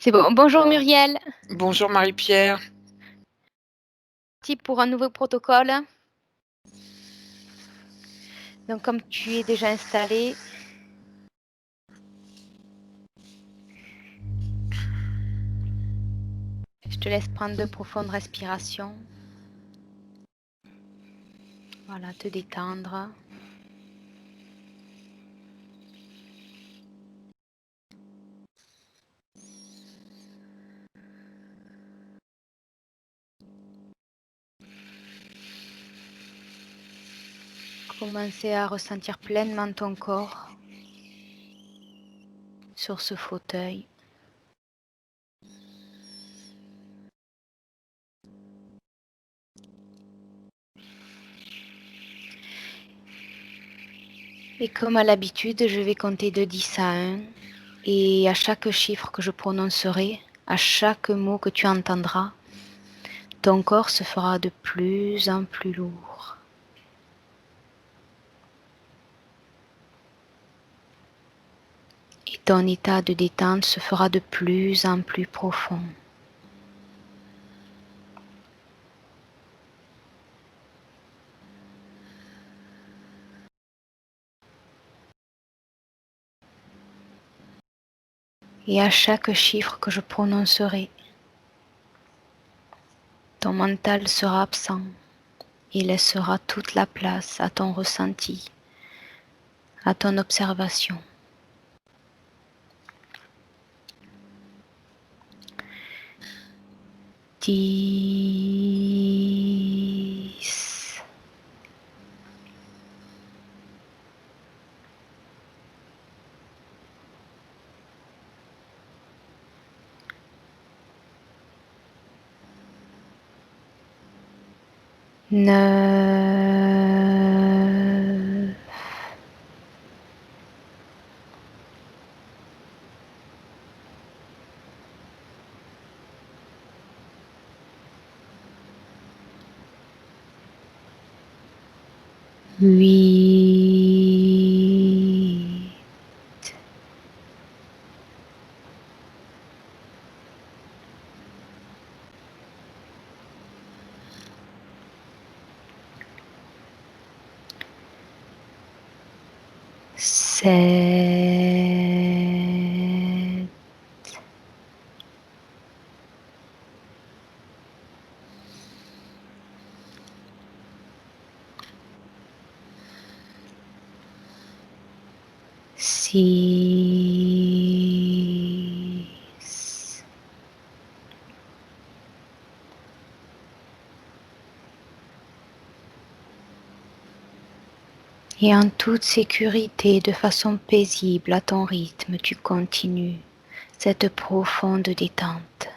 C'est bon. Bonjour Muriel, Bonjour Marie-Pierre. parti pour un nouveau protocole. Donc comme tu es déjà installé, je te laisse prendre de profondes respirations. Voilà, te détendre. Commencer à ressentir pleinement ton corps sur ce fauteuil. Et comme à l'habitude, je vais compter de 10 à 1. Et à chaque chiffre que je prononcerai, à chaque mot que tu entendras, ton corps se fera de plus en plus lourd. Et ton état de détente se fera de plus en plus profond. Et à chaque chiffre que je prononcerai, ton mental sera absent et laissera toute la place à ton ressenti, à ton observation. Dix, neuf, huit, sept, 6, 'et en toute sécurité, de façon paisible, à ton rythme, tu continues cette profonde détente.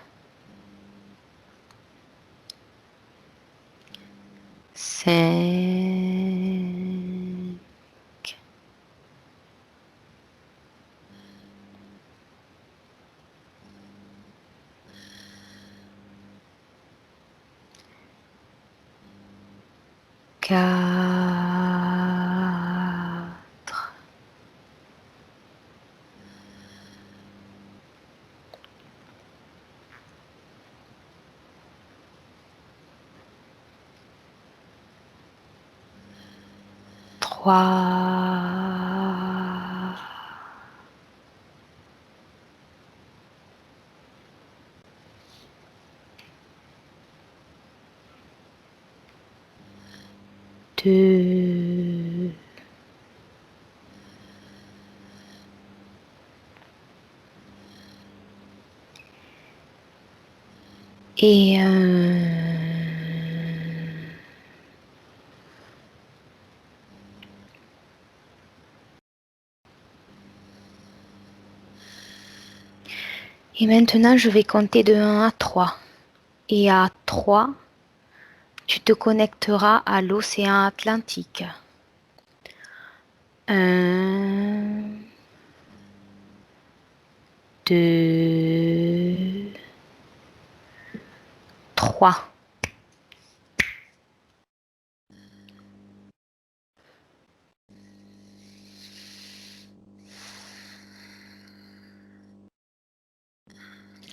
5, 4, 3, 2, et 1. Et maintenant, je vais compter de 1 à 3. Et à 3, tu te connecteras à l'océan Atlantique. 1, 2, 3.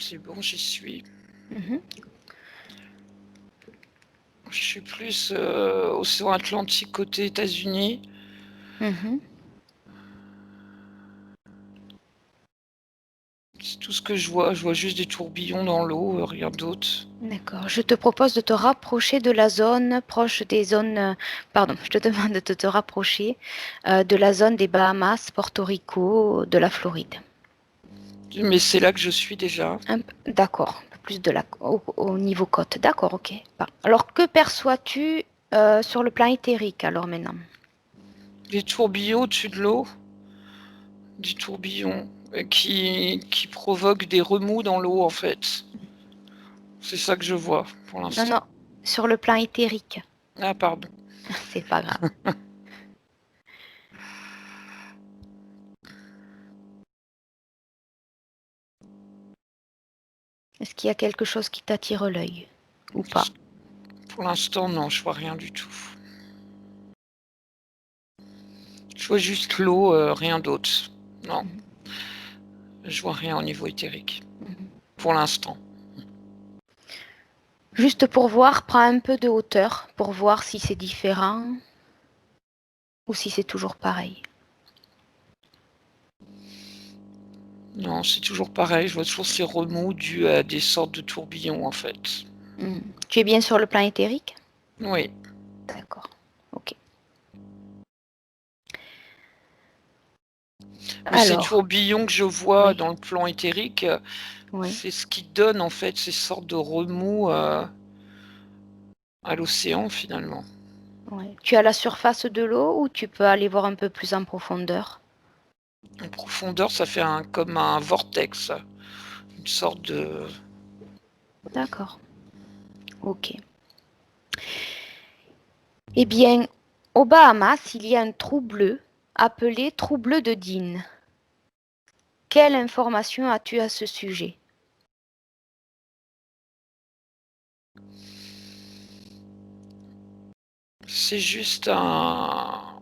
c'est bon, j'y suis. Mhm. Je suis plus océan Atlantique côté États-Unis. Mhm. C'est tout ce que je vois. Je vois juste des tourbillons dans l'eau, rien d'autre. D'accord. Je te propose de te rapprocher de la zone proche des zones. Pardon, je te demande de te rapprocher de la zone des Bahamas, Porto Rico, de la Floride. Mais c'est là que je suis déjà. D'accord. Un peu plus de au niveau côte. D'accord, ok. Alors, que perçois-tu sur le plan éthérique alors maintenant? Des tourbillons au-dessus de l'eau. Des tourbillons qui provoquent des remous dans l'eau, en fait. C'est ça que je vois pour Non, l'instant. non. Sur le plan éthérique. Ah, pardon. C'est pas grave. Est-ce qu'il y a quelque chose qui t'attire l'œil ou pas? Pour l'instant, non, je vois rien du tout. Je vois juste l'eau, rien d'autre. Non. Je vois rien au niveau éthérique. Pour l'instant. Juste pour voir, prends un peu de hauteur pour voir si c'est différent ou si c'est toujours pareil. Non, c'est toujours pareil. Je vois toujours ces remous dus à des sortes de tourbillons, en fait. Tu es bien sur le plan éthérique? Oui. D'accord. Ok. Mais ces Alors, tourbillons que je vois oui, dans le plan éthérique, oui. c'est ce qui donne, en fait, ces sortes de remous à l'océan, finalement. Ouais. Tu es à la surface de l'eau ou tu peux aller voir un peu plus en profondeur? En profondeur, ça fait comme un vortex. Une sorte de... D'accord. Ok. Eh bien, aux Bahamas, il y a un trou bleu appelé trou bleu de Dean. Quelle information as-tu à ce sujet? C'est juste un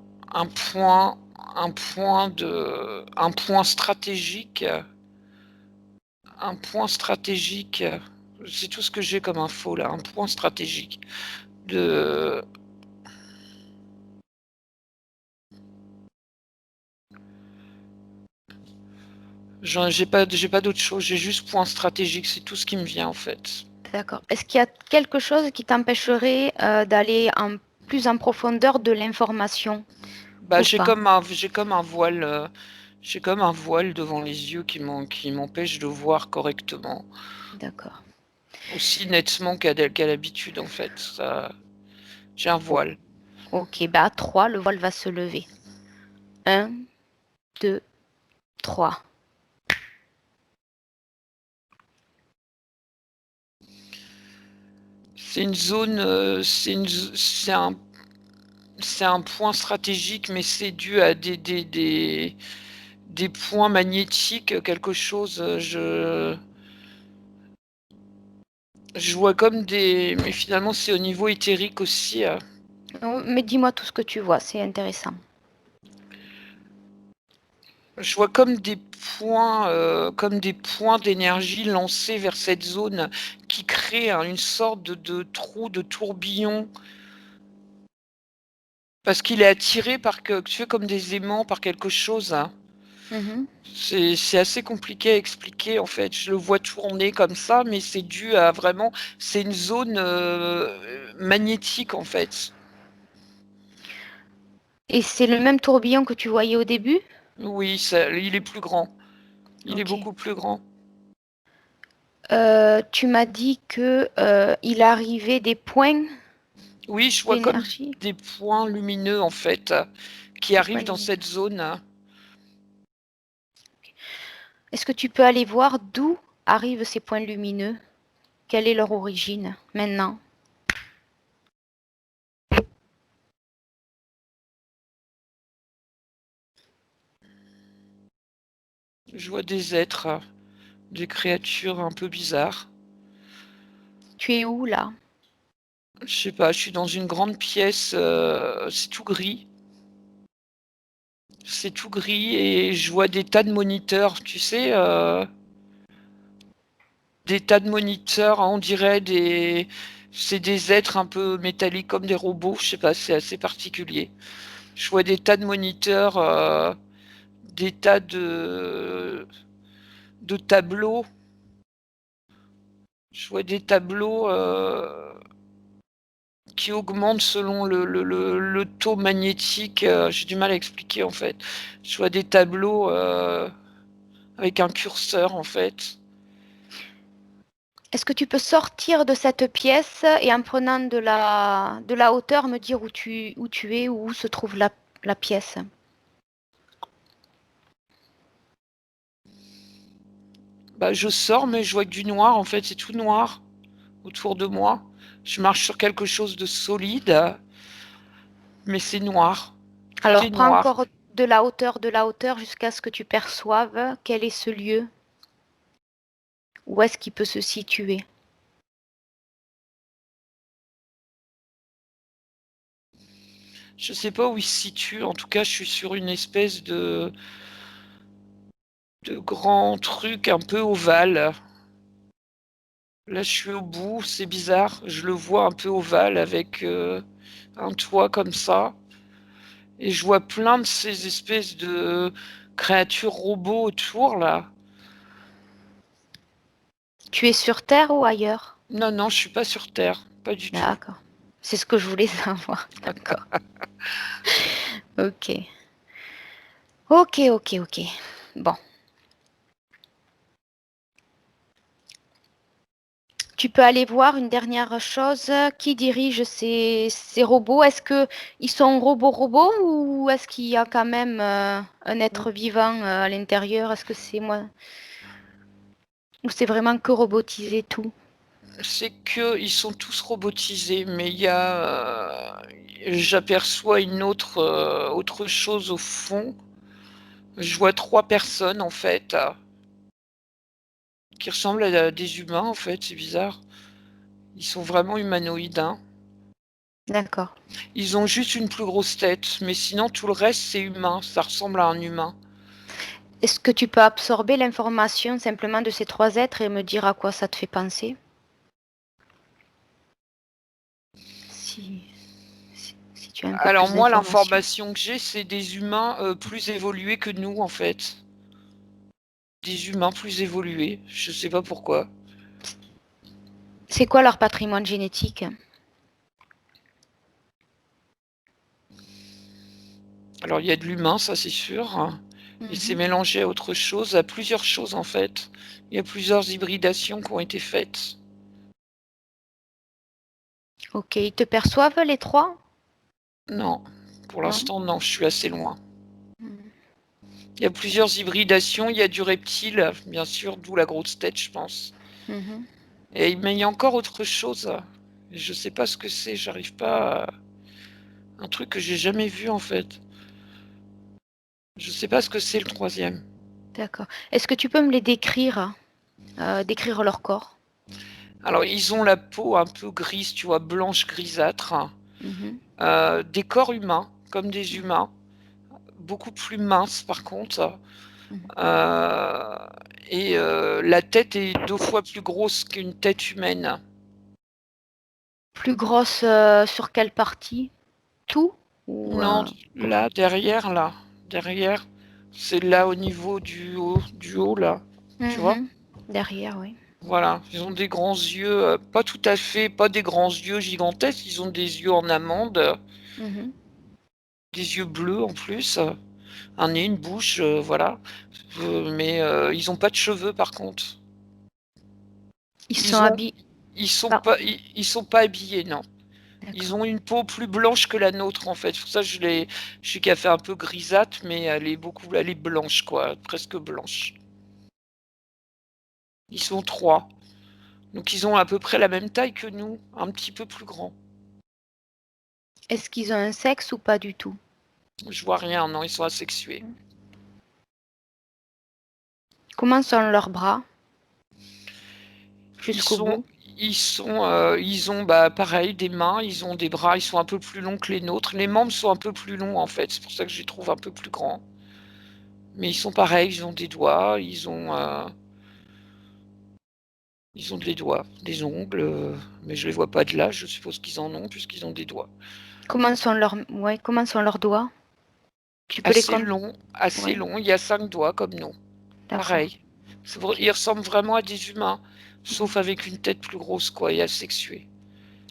point, un point stratégique. Un point stratégique. C'est tout ce que j'ai comme info là. Un point stratégique. De... J'ai pas d'autre chose. J'ai juste point stratégique. C'est tout ce qui me vient en fait. D'accord. Est-ce qu'il y a quelque chose qui t'empêcherait d'aller plus en profondeur de l'information Bah ou pas? j'ai comme un voile. J'ai comme un voile devant les yeux qui m'empêche de voir correctement. D'accord. Aussi nettement qu'à l'habitude en fait. J'ai un Oh, voile. ok, bah à 3, le voile va se lever. Un, 2, 3. C'est une zone, c'est un point stratégique, mais c'est dû à des points magnétiques, quelque chose. Je vois comme des, mais finalement c'est au niveau éthérique aussi. Oh, mais dis-moi tout ce que tu vois, c'est intéressant. Je vois comme des points d'énergie lancés vers cette zone qui crée une sorte de trou, de tourbillon. Parce qu'il est attiré par tu sais, comme des aimants par quelque chose. Mhm. C'est assez compliqué à expliquer en fait. Je le vois tourner comme ça, mais c'est dû à vraiment. C'est une zone magnétique en fait. Et c'est le même tourbillon que tu voyais au début? Oui, il est plus grand. Il est Ok. beaucoup plus grand. Tu m'as dit que il arrivait des points Oui, je vois comme d'énergie. des points lumineux en fait qui Des points arrivent dans lumineux. cette zone. Est-ce que tu peux aller voir d'où arrivent ces points lumineux? Quelle est leur origine maintenant? Je vois des êtres, des créatures un peu bizarres. Tu es où là? Je sais pas, je suis dans une grande pièce, c'est tout gris. C'est tout gris et je vois des tas de moniteurs, tu sais. des tas de moniteurs, hein, on dirait c'est des êtres un peu métalliques comme des robots, je sais pas, c'est assez particulier. Je vois des tas de moniteurs, des tas de tableaux. Je vois des tableaux qui augmentent selon le taux magnétique. J'ai du mal à expliquer en fait. Je vois des tableaux avec un curseur en fait. Est-ce que tu peux sortir de cette pièce et en prenant de la hauteur me dire où tu es, où se trouve la pièce? Bah, je sors, mais je vois que du noir en fait, c'est tout noir autour de moi. Je marche sur quelque chose de solide, mais c'est noir. Tout est Alors prends noir. encore de la hauteur jusqu'à ce que tu perçoives quel est ce lieu, où est-ce qu'il peut se situer. Je sais pas où il se situe. En tout cas, je suis sur une espèce de grand truc un peu ovale. Là, je suis au bout, c'est bizarre. Je le vois un peu ovale avec un toit comme ça. Et je vois plein de ces espèces de créatures robots autour, là. Tu es sur Terre ou ailleurs? Non, non, je suis pas sur Terre. Pas du tout. D'accord. C'est ce que je voulais savoir. D'accord. Ok. Ok, ok, ok. Bon. Tu peux aller voir une dernière chose. Qui dirige ces robots? Est-ce que ils sont robots ou est-ce qu'il y a quand même un être vivant à l'intérieur? Est-ce que c'est moi ou c'est vraiment que robotisé tout? C'est que ils sont tous robotisés, mais il y a, j'aperçois une autre chose au fond. Je vois 3 personnes, en fait, qui ressemblent à des humains, en fait, c'est bizarre. Ils sont vraiment humanoïdes, hein. D'accord. Ils ont juste une plus grosse tête, mais sinon tout le reste c'est humain, ça ressemble à un humain. Est-ce que tu peux absorber l'information simplement de ces trois êtres et me dire à quoi ça te fait penser? Si, si tu as un peu Alors plus moi d'informations. l'information que j'ai, c'est des humains, plus évolués que nous en fait. Des humains plus évolués, je sais pas pourquoi. C'est quoi leur patrimoine génétique? Alors il y a de l'humain, ça c'est sûr, hein, et c'est Mhm. mélangé à autre chose, à plusieurs choses en fait. Il y a plusieurs hybridations qui ont été faites. Ok, ils te perçoivent les trois? Non, pour Non? l'instant non, je suis assez loin. Mhm. Il y a plusieurs hybridations, il y a du reptile, bien sûr, d'où la grosse tête je pense. Mhm. Mais il y a encore autre chose. Je sais pas ce que c'est, j'arrive pas à... Un truc que j'ai jamais vu en fait. Je sais pas ce que c'est le troisième. D'accord. Est-ce que tu peux me les décrire, décrire leur corps? Alors ils ont la peau un peu grise, tu vois, blanche grisâtre. Mhm. Des corps humains, comme des humains. Beaucoup plus minces par contre. Mhm. Euh, la tête est 2 fois plus grosse qu'une tête humaine. Plus grosse sur quelle partie? Tout? Ou Non, là, derrière, là. Derrière. C'est là au niveau du haut, là. Tu vois? Mhm. Derrière, oui. Voilà, ils ont des grands yeux, pas tout à fait, pas des grands yeux gigantesques, ils ont des yeux en amande, Mhm. des yeux bleus en plus, un nez, une bouche, voilà. Mais ils ont pas de cheveux par contre. Ils sont Ils ont, habillés. ils sont pas habillés, non. Ils D'accord. ont une peau plus blanche que la nôtre en fait. C'est pour ça que je sais qu'elle fait un peu grisâtre, mais elle est blanche quoi, presque blanche. Ils sont 3. Donc ils ont à peu près la même taille que nous, un petit peu plus grand. Est-ce qu'ils ont un sexe ou pas du tout? Je vois rien, non, ils sont asexués. Comment sont leurs bras Ils jusqu'au sont, bout? ils ont bah, pareil des mains, ils ont des bras, ils sont un peu plus longs que les nôtres. Les membres sont un peu plus longs en fait, c'est pour ça que je les trouve un peu plus grands. Mais ils sont pareils, ils ont des doigts, ils ont Ils ont des doigts, des ongles, mais je les vois pas de là, je suppose qu'ils en ont puisqu'ils ont des doigts. Comment sont leurs doigts? Tu peux les Assez compter? long, assez Ouais, long, il y a 5 doigts comme nous, d'accord. pareil. OK. Ils ressemblent vraiment à des humains, sauf avec une tête plus grosse quoi et asexuée.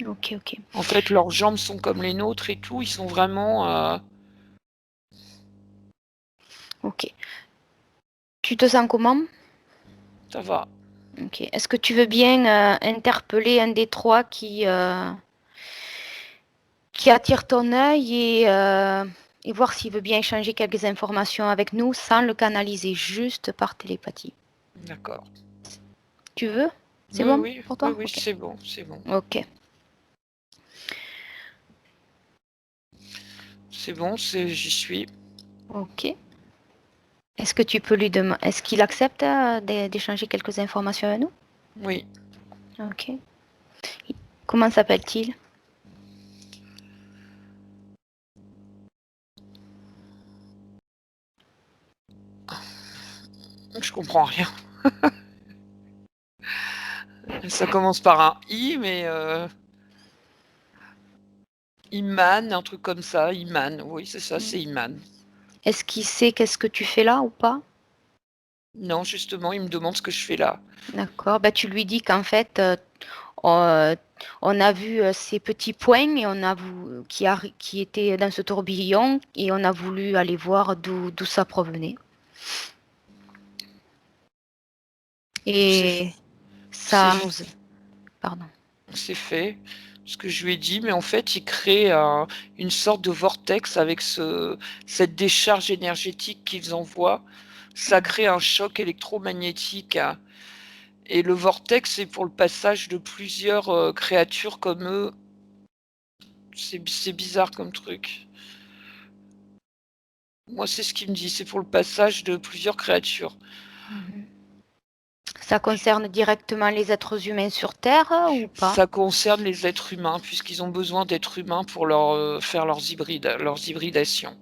OK, OK. En fait, leurs jambes sont comme les nôtres et tout, ils sont vraiment, OK. Tu te sens comment? ça va. OK. Est-ce que tu veux bien, interpeller un des 3 qui attire ton œil et voir s'il veut bien échanger quelques informations avec nous sans le canaliser, juste par télépathie? D'accord. Tu veux? C'est Oui, bon oui, pour oui, toi? oui, OK. c'est bon, c'est bon. OK. C'est bon, j'y suis. OK. Est-ce que tu peux lui demander, est-ce qu'il accepte d'échanger quelques informations avec nous? Oui. OK. Comment s'appelle-t-il? Je comprends rien. Ça commence par un I, mais Iman, un truc comme ça, Iman. Oui, c'est ça, c'est Iman. Est-ce qu'il sait qu'est-ce que tu fais là ou pas? Non, justement, il me demande ce que je fais là. D'accord. Bah, tu lui dis qu'en fait, on, on a vu ces petits points et qui étaient dans ce tourbillon et on a voulu aller voir d'où ça provenait. C'est Et c'est ça nous... Pardon. c'est fait, ce que je lui ai dit, mais en fait, il crée une sorte de vortex avec cette décharge énergétique qu'ils envoient. Ça crée un choc électromagnétique, hein, et le vortex, c'est pour le passage de plusieurs créatures comme eux. C'est bizarre comme truc. Moi, c'est ce qu'il me dit, c'est pour le passage de plusieurs créatures. Mhm. Ça concerne directement les êtres humains sur Terre ou pas? Ça concerne les êtres humains, puisqu'ils ont besoin d'êtres humains pour faire leurs hybridations.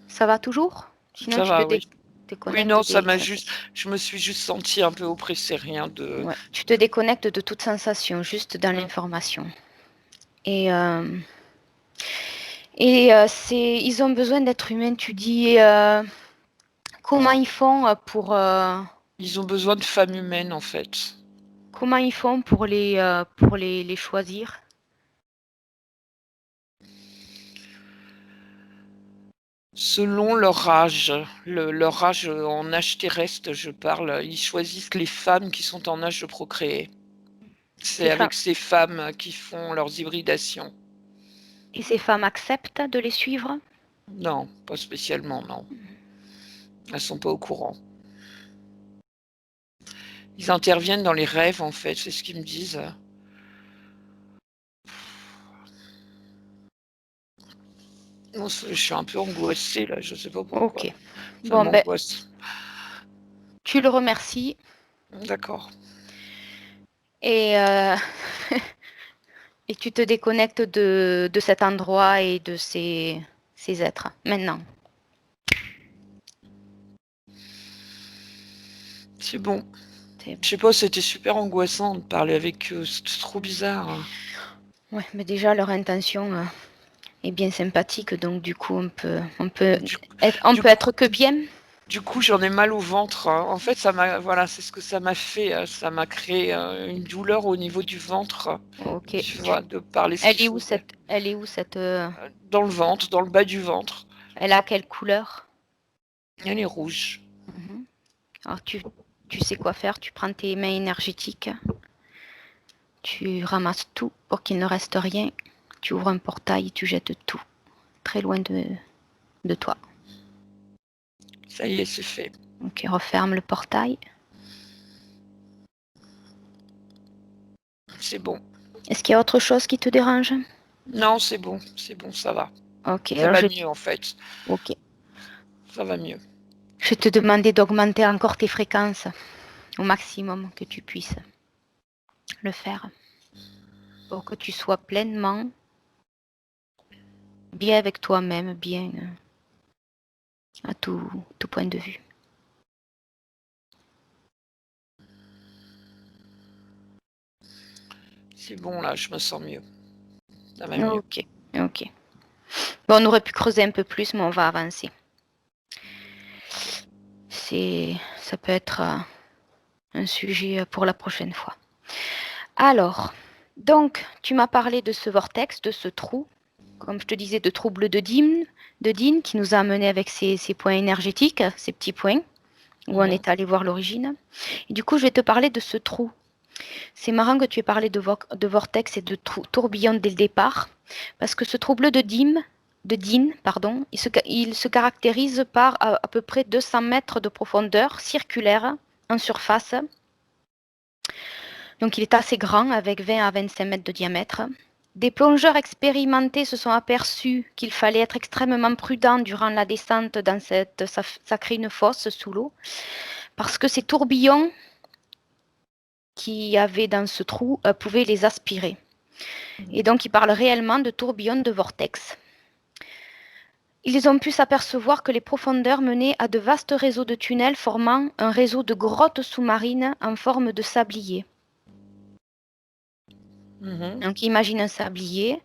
Ça va toujours? Sinon, Ça tu te va, oui. Oui, déconnectes non, ça des... m'a juste. Je me suis juste sentie un peu oppressée, rien de. Ouais, tu te déconnectes de toute sensation, juste dans Mm. l'information. Et, ils ont besoin d'êtres humains. Tu dis comment ils font Ils ont besoin de femmes humaines, en fait. comment ils font pour les choisir? Selon leur âge, leur âge en âge terrestre, je parle, ils choisissent les femmes qui sont en âge de procréer. C'est Ces femmes avec ces femmes qui font leurs hybridations. et ces femmes acceptent de les suivre? Non, pas spécialement, non. Elles sont pas au courant. Ils interviennent dans les rêves, en fait, c'est ce qu'ils me disent. Non, je suis un peu angoissée, là, je sais pas pourquoi. Ok. Ça Bon, ben, m'angoisse. tu le remercies D'accord. et, et tu te déconnectes de cet endroit et de ces êtres. Maintenant. C'est bon. C'est Je bon. sais pas, c'était super angoissant de parler avec eux, c'était trop bizarre, hein. Ouais, mais déjà, leur intention est bien sympathique, donc du coup, Du on du peut coup être que bien. du coup, j'en ai mal au ventre, hein. En fait, voilà, c'est ce que ça m'a fait, ça m'a créé, une douleur au niveau du ventre, Ok. tu vois? De parler ce qu'il faisait. Elle est où cette, Dans le ventre, dans le bas du ventre. elle a quelle couleur? Elle est rouge. Mhm. Alors, tu sais quoi faire. Tu prends tes mains énergétiques, tu ramasses tout pour qu'il ne reste rien. Tu ouvres un portail et tu jettes tout très loin de toi. Ça y est, c'est fait. Ok, referme le portail. C'est bon. Est-ce qu'il y a autre chose qui te dérange? Non, c'est bon, ça va. Ok, Ça va mieux, en fait. ok. Ça va mieux. Je vais te demander d'augmenter encore tes fréquences au maximum que tu puisses le faire pour que tu sois pleinement bien avec toi-même, bien à tout point de vue. C'est bon, là, je me sens mieux. Ça va mieux. Ok, ok. Bon, on aurait pu creuser un peu plus, mais on va avancer. Ça peut être un sujet pour la prochaine fois. Alors, donc, tu m'as parlé de ce vortex, de ce trou, comme je te disais, de trouble de Dean qui nous a amené avec ces points énergétiques, ces petits points, où on est allé voir l'origine. Et du coup, je vais te parler de ce trou. C'est marrant que tu aies parlé de vortex et de tourbillon dès le départ, parce que ce trouble de Dean, il se caractérise par à peu près 200 mètres de profondeur circulaire en surface. Donc il est assez grand, avec 20 à 25 mètres de diamètre. Des plongeurs expérimentés se sont aperçus qu'il fallait être extrêmement prudent durant la descente dans cette saccharine fosse sous l'eau, parce que ces tourbillons qu'il y avait dans ce trou pouvaient les aspirer. Et donc, ils parlent réellement de tourbillons de vortex. Ils ont pu s'apercevoir que les profondeurs menaient à de vastes réseaux de tunnels formant un réseau de grottes sous-marines en forme de sablier. Donc, imagine un sablier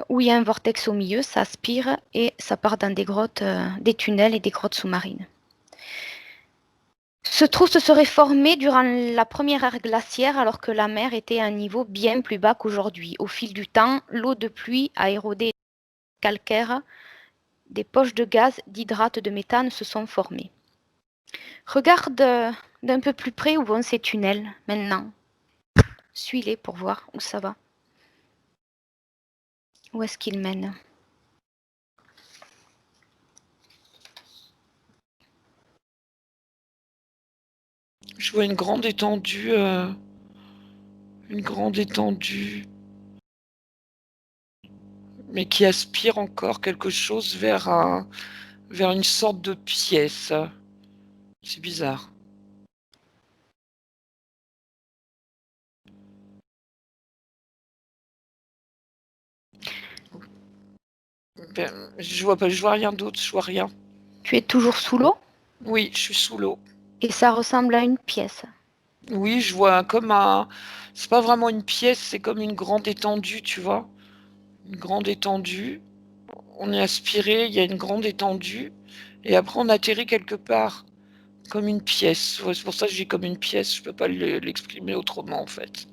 où il y a un vortex au milieu, ça aspire et ça part dans des grottes, des tunnels et des grottes sous-marines. Ce trou se serait formé durant la première ère glaciaire alors que la mer était à un niveau bien plus bas qu'aujourd'hui. Au fil du temps, l'eau de pluie a érodé le calcaire, des poches de gaz d'hydrate de méthane se sont formées. Regarde d'un peu plus près où vont ces tunnels maintenant. Suis-les pour voir où ça va. Où est-ce qu'ils mènent? Je vois une grande étendue, mais qui aspire encore quelque chose vers une sorte de pièce. C'est bizarre. Ben, je vois rien d'autre, je vois rien. Tu es toujours sous l'eau Oui, je suis sous l'eau. et ça ressemble à une pièce. Oui, je vois comme un... C'est pas vraiment une pièce, c'est comme une grande étendue, tu vois. Une grande étendue. On est aspiré, il y a une grande étendue. Et après, on atterrit quelque part. Comme une pièce. Ouais, c'est pour ça que je dis comme une pièce. Je peux pas l'exprimer autrement, en fait.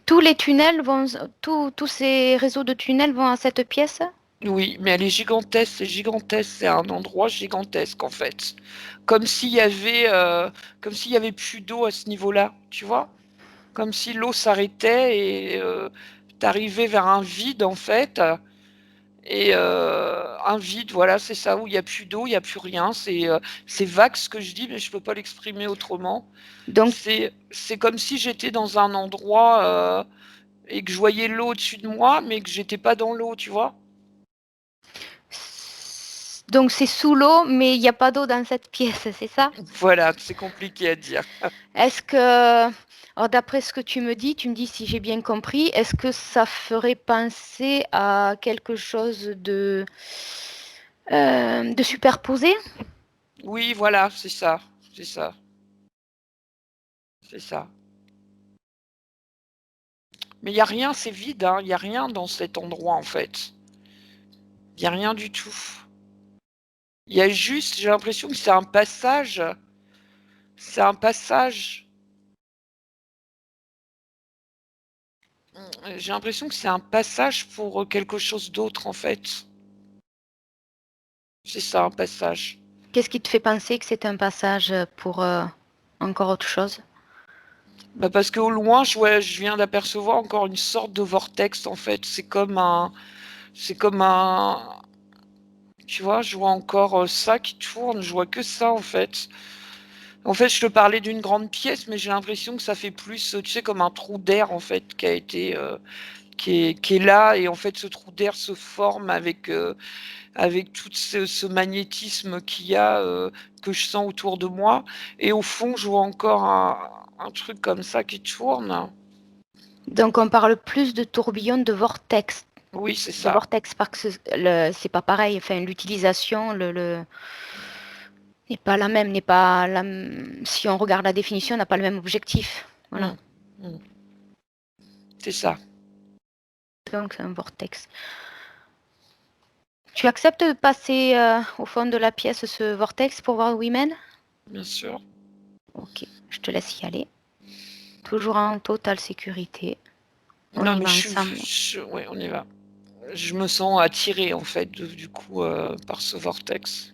Tous les tunnels vont, tous ces réseaux de tunnels vont à cette pièce? Oui, mais elle est gigantesque, c'est gigantesque, c'est un endroit gigantesque en fait. Comme s'il y avait plus d'eau à ce niveau-là, tu vois? Comme si l'eau s'arrêtait et tu vers un vide en fait. Et un vide, voilà, c'est ça, où il y a plus d'eau, il y a plus rien. C'est vague ce que je dis, mais je peux pas l'exprimer autrement. Donc, C'est comme si j'étais dans un endroit et que je voyais l'eau au-dessus de moi, mais que j'étais pas dans l'eau, tu vois? donc c'est sous l'eau, mais il n'y a pas d'eau dans cette pièce, c'est ça? Voilà, c'est compliqué à dire. Est-ce que, alors d'après ce que tu me dis si j'ai bien compris, est-ce que ça ferait penser à quelque chose de superposé? Oui, voilà, c'est ça, c'est ça, c'est ça. Mais il y a rien, c'est vide, hein, il y a rien dans cet endroit, en fait. Il y a rien du tout. Il y a juste j'ai l'impression que c'est un passage, j'ai l'impression que c'est un passage pour, quelque chose d'autre, en fait. C'est ça, un passage. Qu'est-ce qui te fait penser que c'est un passage pour encore autre chose? Bah, parce qu'au loin, je viens d'apercevoir encore une sorte de vortex, en fait. C'est comme un tu vois? Je vois encore, ça qui tourne, je vois que ça, en fait. En fait, je te parlais d'une grande pièce, mais j'ai l'impression que ça fait plus, tu sais, comme un trou d'air, en fait, qui a été, qui est là et en fait, ce trou d'air se forme avec tout ce magnétisme qu'il y a, que je sens autour de moi et au fond, je vois encore un truc comme ça qui tourne. Donc on parle plus de tourbillon Oui, c'est de ça. vortex parce que c'est pas pareil. Enfin, l'utilisation n'est pas la même, n'est pas la, si on regarde la définition, n'a pas le même objectif. Voilà. Mmh. C'est ça. Donc c'est un vortex. Tu acceptes de passer au fond de la pièce ce vortex pour voir où il mène? Bien sûr. Ok, je te laisse y aller. Toujours en totale sécurité. On Non, y mais va ensemble. ouais, on y va. Je me sens attirée, en fait, du coup, par ce vortex.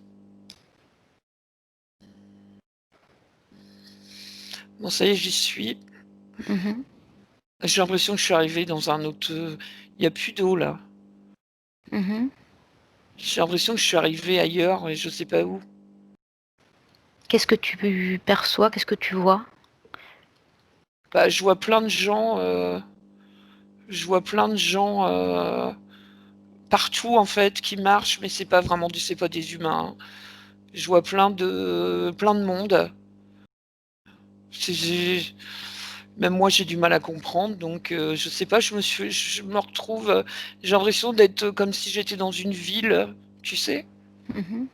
Bon, ça y est, j'y suis. Mhm, J'ai l'impression que je suis arrivée dans un autre, il y a plus d'eau, là. mhm. J'ai l'impression que je suis arrivée ailleurs et je sais pas où. Qu'est-ce que tu perçois? Qu'est-ce que tu vois? Bah, je vois plein de gens, partout, en fait, qui marchent, mais c'est pas des humains, hein. Je vois plein de monde. J'ai Même moi, j'ai du mal à comprendre, donc je sais pas, je me retrouve, j'ai l'impression d'être, comme si j'étais dans une ville, tu sais? Mhm.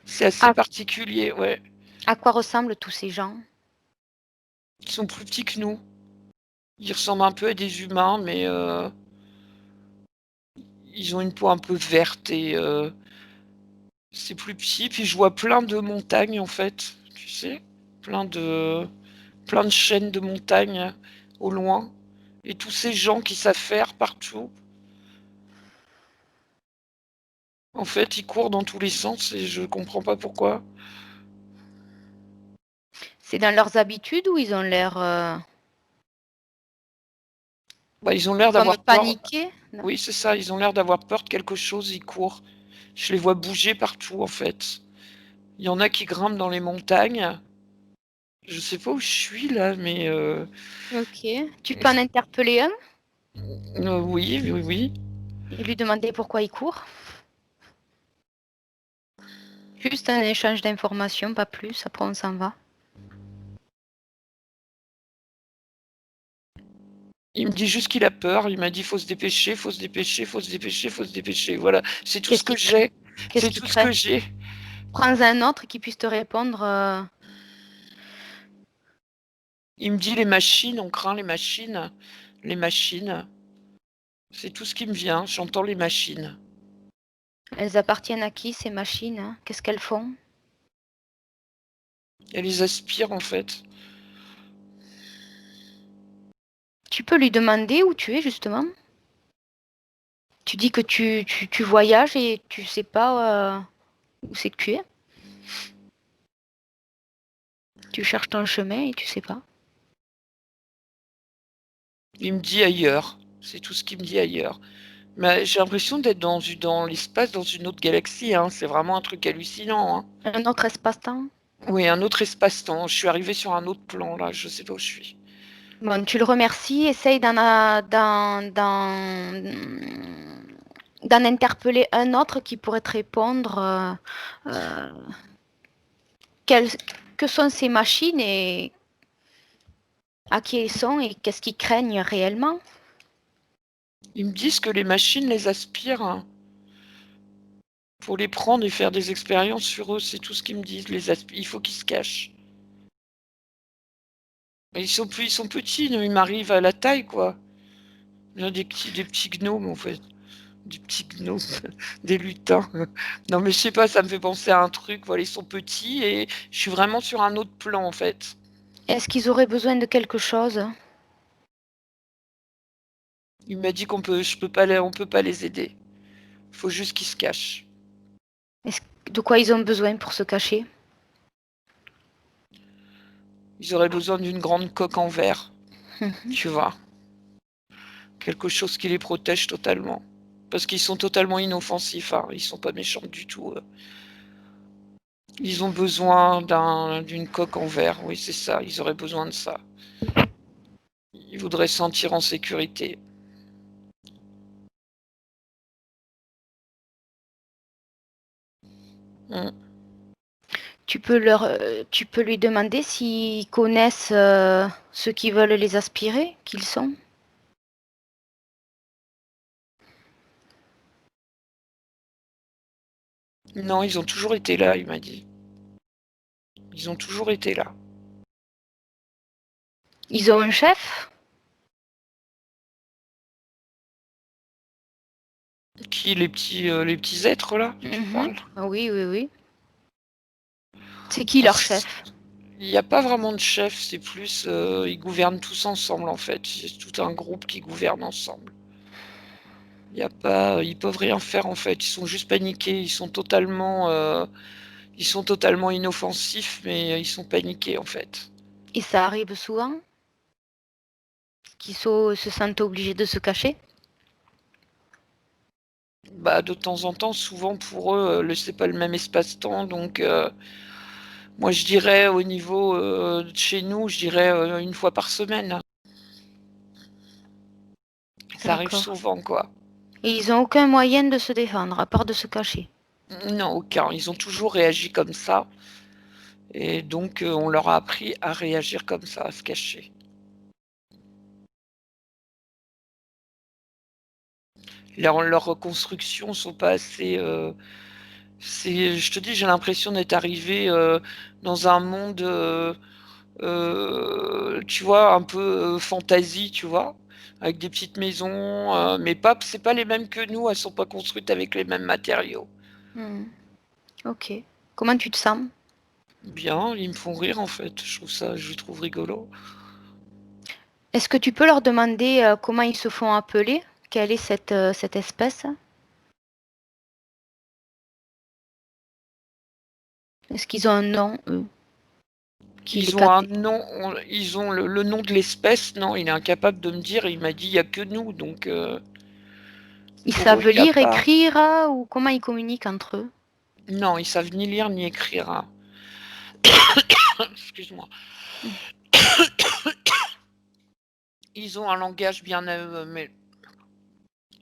C'est assez À, particulier, ouais. à quoi ressemblent tous ces gens? Ils sont plus petits que nous. Ils ressemblent un peu à des humains, mais ils ont une peau un peu verte et c'est plus petit. Puis je vois plein de montagnes, en fait, tu sais? Plein de plein de chaînes de montagnes au loin et tous ces gens qui s'affairent partout. En fait, ils courent dans tous les sens et je comprends pas pourquoi. C'est dans leurs habitudes ou ils ont l'air Bah, ils ont l'air comme d'avoir peur. paniqués? Non. Oui, c'est ça, ils ont l'air d'avoir peur de quelque chose, ils courent. Je les vois bouger partout, en fait. Il y en a qui grimpent dans les montagnes. Je sais pas où je suis là, mais Ok. Tu peux en interpeller un oui, oui, oui. et lui demander pourquoi il court? Juste un échange d'informations, pas plus. Après, on s'en va. Il me dit juste qu'il a peur, il m'a dit: «Faut se dépêcher, faut se dépêcher, faut se dépêcher, faut se dépêcher». Voilà, c'est tout ce Qu'est-ce que qu'il craint? j'ai, Qu'est-ce c'est qu'il tout ce craint? que j'ai. Prends un autre qui puisse te répondre. Il me dit: «Les machines, on craint les machines, les machines». C'est tout ce qui me vient, j'entends les machines. Elles appartiennent à qui ces machines, hein? Qu'est-ce qu'elles font? Elles les aspirent, en fait. Tu peux lui demander où tu es justement. Tu dis que tu voyages et tu sais pas où c'est que tu es. Tu cherches ton chemin et tu sais pas. Il me dit: «Ailleurs». C'est tout ce qu'il me dit: «Ailleurs». Mais j'ai l'impression d'être dans l'espace, dans une autre galaxie, hein, c'est vraiment un truc hallucinant, hein. Un autre espace-temps. Oui, un autre espace-temps. Je suis arrivée sur un autre plan là, je sais pas où je suis. Bon, tu le remercies, essaye d'en interpeller un autre qui pourrait te répondre euh, quelles- que sont ces machines et à qui elles sont et qu'est-ce qu'ils craignent réellement. Ils me disent que les machines les aspirent, hein, pour les prendre et faire des expériences sur eux, c'est tout ce qu'ils me disent, il faut qu'ils se cachent. Mais ils sont petits, ils m'arrivent à la taille, quoi. Des petits gnomes, en fait. Des petits gnomes, des lutins. Non, mais je sais pas, ça me fait penser à un truc, voilà, ils sont petits et je suis vraiment sur un autre plan, en fait. Est-ce qu'ils auraient besoin de quelque chose? Il m'a dit je peux pas on peut pas les aider. Faut juste qu'ils se cachent. De quoi ils ont besoin pour se cacher? Ils auraient besoin d'une grande coque en verre, tu vois? Quelque chose qui les protège totalement. Parce qu'ils sont totalement inoffensifs, hein, ils sont pas méchants du tout, Ils ont besoin d'une coque en verre, oui, c'est ça, ils auraient besoin de ça. Ils voudraient se sentir en sécurité. Mmh. Tu peux lui demander s'ils connaissent ceux qui veulent les aspirer, qu'ils sont. Non, ils ont toujours été là, il m'a dit. Ils ont toujours été là. Ils ont un chef? Qui, les petits êtres là, tu Mhm. parles? Oui, oui, oui. C'est qui leur chef? Il n'y a pas vraiment de chef, c'est plus, ils gouvernent tous ensemble en fait. C'est tout un groupe qui gouverne ensemble. Il y a pas Ils peuvent rien faire en fait, ils sont juste paniqués, ils sont totalement inoffensifs, mais ils sont paniqués en fait. Et ça arrive souvent qu'ils se sentent obligés de se cacher? Bah, de temps en temps, souvent pour eux, le c'est pas le même espace-temps donc moi je dirais au niveau, de chez nous, je dirais, 1 fois par semaine. Ça arrive D'accord. souvent quoi. Et ils ont aucun moyen de se défendre, à part de se cacher. Non, aucun, ils ont toujours réagi comme ça et donc on leur a appris à réagir comme ça, à se cacher. Leurs reconstructions sont pas assez, je te dis, j'ai l'impression d'être arrivée, dans un monde, tu vois, un peu, fantasy, tu vois? Avec des petites maisons, mais pas c'est pas les mêmes que nous, elles sont pas construites avec les mêmes matériaux. Hmm. Ok. Comment tu te sens? Bien, ils me font rire en fait, je les trouve rigolos. Est-ce que tu peux leur demander comment ils se font appeler? Quelle est cette espèce? Est-ce qu'ils ont un nom, eux, qui les Ils ont un cat- nom, ils ont le nom de l'espèce, non, il est incapable de me dire, il m'a dit: «Il y a que nous», donc Ils pour eux, savent il y a lire, pas écrire, ou comment ils communiquent entre eux? non, ils savent ni lire ni écrire, hein. Excuse-moi. Hmm. Ils ont un langage bien à eux, mais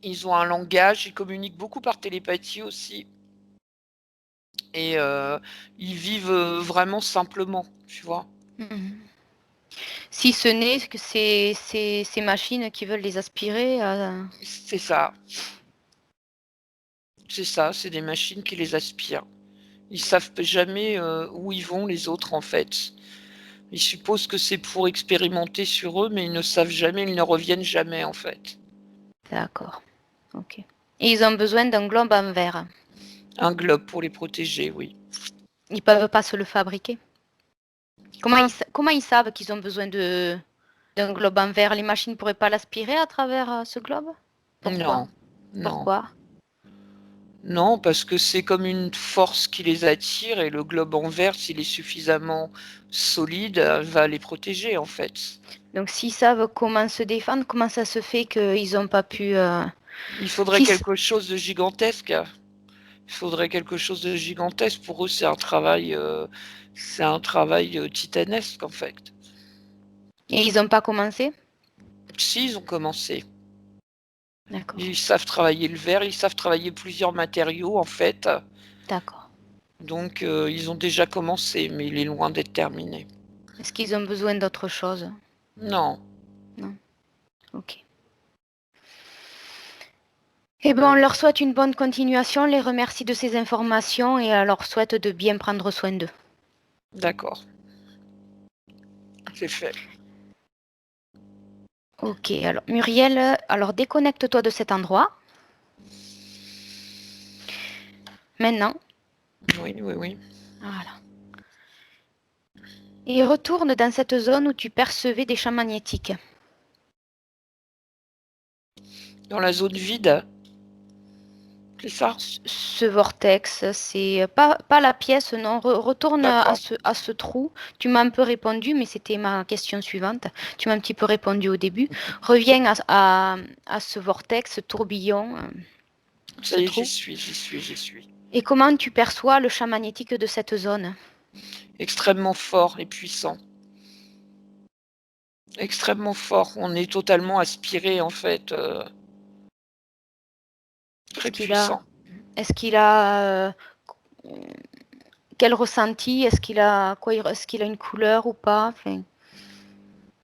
ils ont un langage, ils communiquent beaucoup par télépathie aussi et ils vivent, vraiment simplement, tu vois? Mhm. Si ce n'est que ces machines qui veulent les aspirer. C'est ça, c'est ça, c'est des machines qui les aspirent. Ils savent jamais, où ils vont les autres, en fait. Ils supposent que c'est pour expérimenter sur eux, mais ils ne savent jamais, ils ne reviennent jamais, en fait. D'accord. Ok. Et ils ont besoin d'un globe en verre. Un globe pour les protéger, oui. Ils peuvent pas se le fabriquer. Comment ils savent qu'ils ont besoin d'un globe en verre? Les machines pourraient pas l'aspirer à travers ce globe? Pourquoi? Non, non. Pourquoi? Non, parce que c'est comme une force qui les attire et le globe en verre, s'il est suffisamment solide, va les protéger, en fait. Donc s'ils savent comment se défendre, comment ça se fait qu'ils n'ont pas pu... Il faudrait qui s- quelque chose de gigantesque. Il faudrait quelque chose de gigantesque. Pour eux, c'est un travail, titanesque, en fait. Et ils n'ont pas commencé? Si, ils ont commencé. D'accord. Ils savent travailler le verre, ils savent travailler plusieurs matériaux, en fait. D'accord. Donc, ils ont déjà commencé, mais il est loin d'être terminé. Est-ce qu'ils ont besoin d'autre chose? Non, Non. Ok. Eh bien, on leur souhaite une bonne continuation, on les remercie de ces informations et on leur souhaite de bien prendre soin d'eux. d'accord, c'est fait. Ok, alors Muriel, alors déconnecte-toi de cet endroit. Maintenant. Oui, oui, oui. Voilà. Et retourne dans cette zone où tu percevais des champs magnétiques. Dans la zone vide, c'est ça? Ce vortex, c'est pas la pièce, non. Retourne D'accord. à ce trou. Tu m'as un peu répondu, mais c'était ma question suivante. Tu m'as un petit peu répondu au début. Reviens à ce vortex, ce tourbillon, Ça ce y est, trou. j'y suis. Et comment tu perçois le champ magnétique de cette zone? Extrêmement fort et puissant. Extrêmement fort. On est totalement aspiré, en fait, Est-ce très qu'il a, puissant. est-ce qu'il a quel ressenti? Est-ce qu'il a une couleur ou pas? Enfin,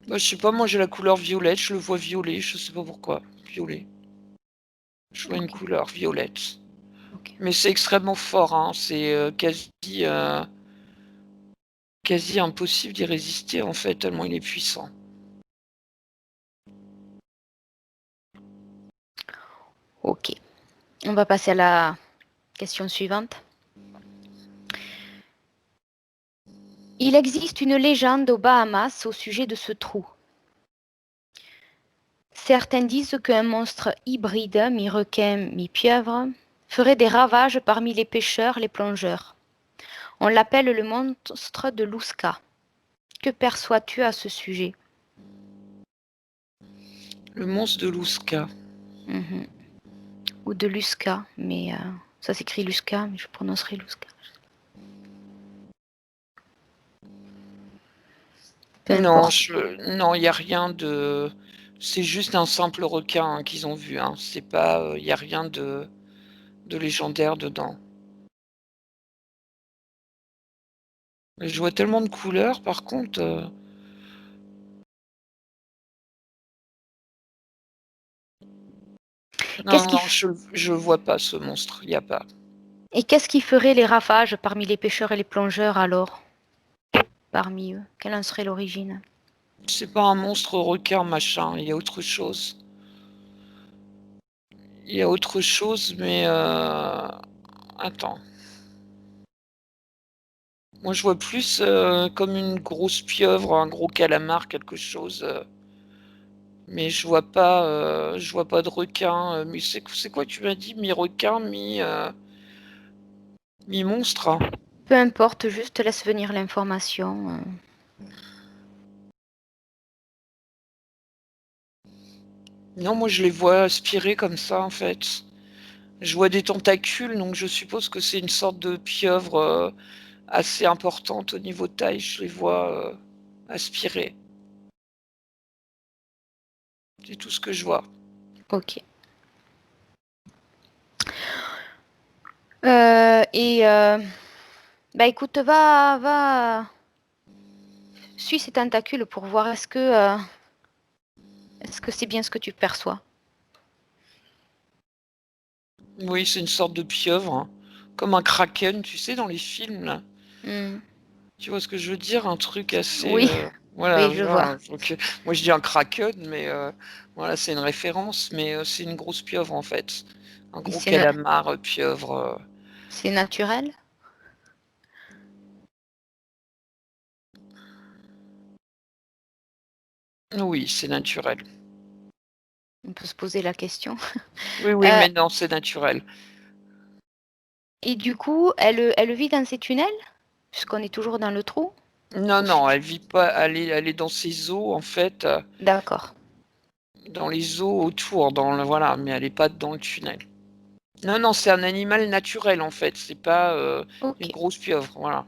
Bah, je sais pas, moi j'ai la couleur violette, je le vois violet, je sais pas pourquoi. Violet. Je vois une ok, couleur violette. ok. Mais c'est extrêmement fort, hein. C'est quasi impossible d'y résister en fait, tellement il est puissant. Ok. On va passer à la question suivante. Il existe une légende aux Bahamas au sujet de ce trou. Certains disent qu'un monstre hybride, mi-requin, mi-pieuvre, ferait des ravages parmi les pêcheurs, les plongeurs. On l'appelle le monstre de Lusca. Que perçois-tu à ce sujet? Le monstre de Lusca. Mhm. Ou de Lusca, mais ça s'écrit Lusca, mais je prononcerai Lusca. Peu Non, importe. non, il n'y a rien de. C'est juste un simple requin hein, qu'ils ont vu. Hein. C'est pas, il n'y a rien de légendaire dedans. Je vois tellement de couleurs, par contre. Qu'est-ce Non, qui non, je vois pas ce monstre. Il n'y a pas. Et qu'est-ce qui ferait les ravages parmi les pêcheurs et les plongeurs alors? Parmi eux, quelle en serait l'origine? C'est pas un monstre requin, machin. Il y a autre chose. Il y a autre chose, mais attends. Moi, je vois plus comme une grosse pieuvre, un gros calamar, quelque chose. Mais je vois pas de requin. Mais c'est quoi tu m'as dit? Mi-requin, mi-monstre? Hein. Peu importe, juste laisse venir l'information. Non, moi, je les vois aspirer comme ça, en fait. Je vois des tentacules, donc je suppose que c'est une sorte de pieuvre assez importante au niveau de taille. Je les vois aspirer. C'est tout ce que je vois. Ok. Bah écoute, va, suis ces tentacules pour voir est-ce que c'est bien ce que tu perçois. Oui, c'est une sorte de pieuvre, hein. Comme un kraken, tu sais, dans les films, là. Hmm. Tu vois ce que je veux dire? Un truc assez, Oui, voilà, oui, je vois. voilà, donc moi je dis un kraken, mais voilà, c'est une référence, mais c'est une grosse pieuvre, en fait. Un Et gros calamar, pieuvre, c'est naturel? oui, c'est naturel. On peut se poser la question. Oui, oui, Euh, mais non, c'est naturel. et du coup, elle vit dans ces tunnels? Puisqu'on est toujours dans le trou? Non, Ou non, elle vit pas, elle est dans ses eaux, en fait, D'accord. dans les eaux autour, voilà, mais elle est pas dans le tunnel. Non, non, c'est un animal naturel, en fait, c'est pas, Ok. une grosse pieuvre, voilà.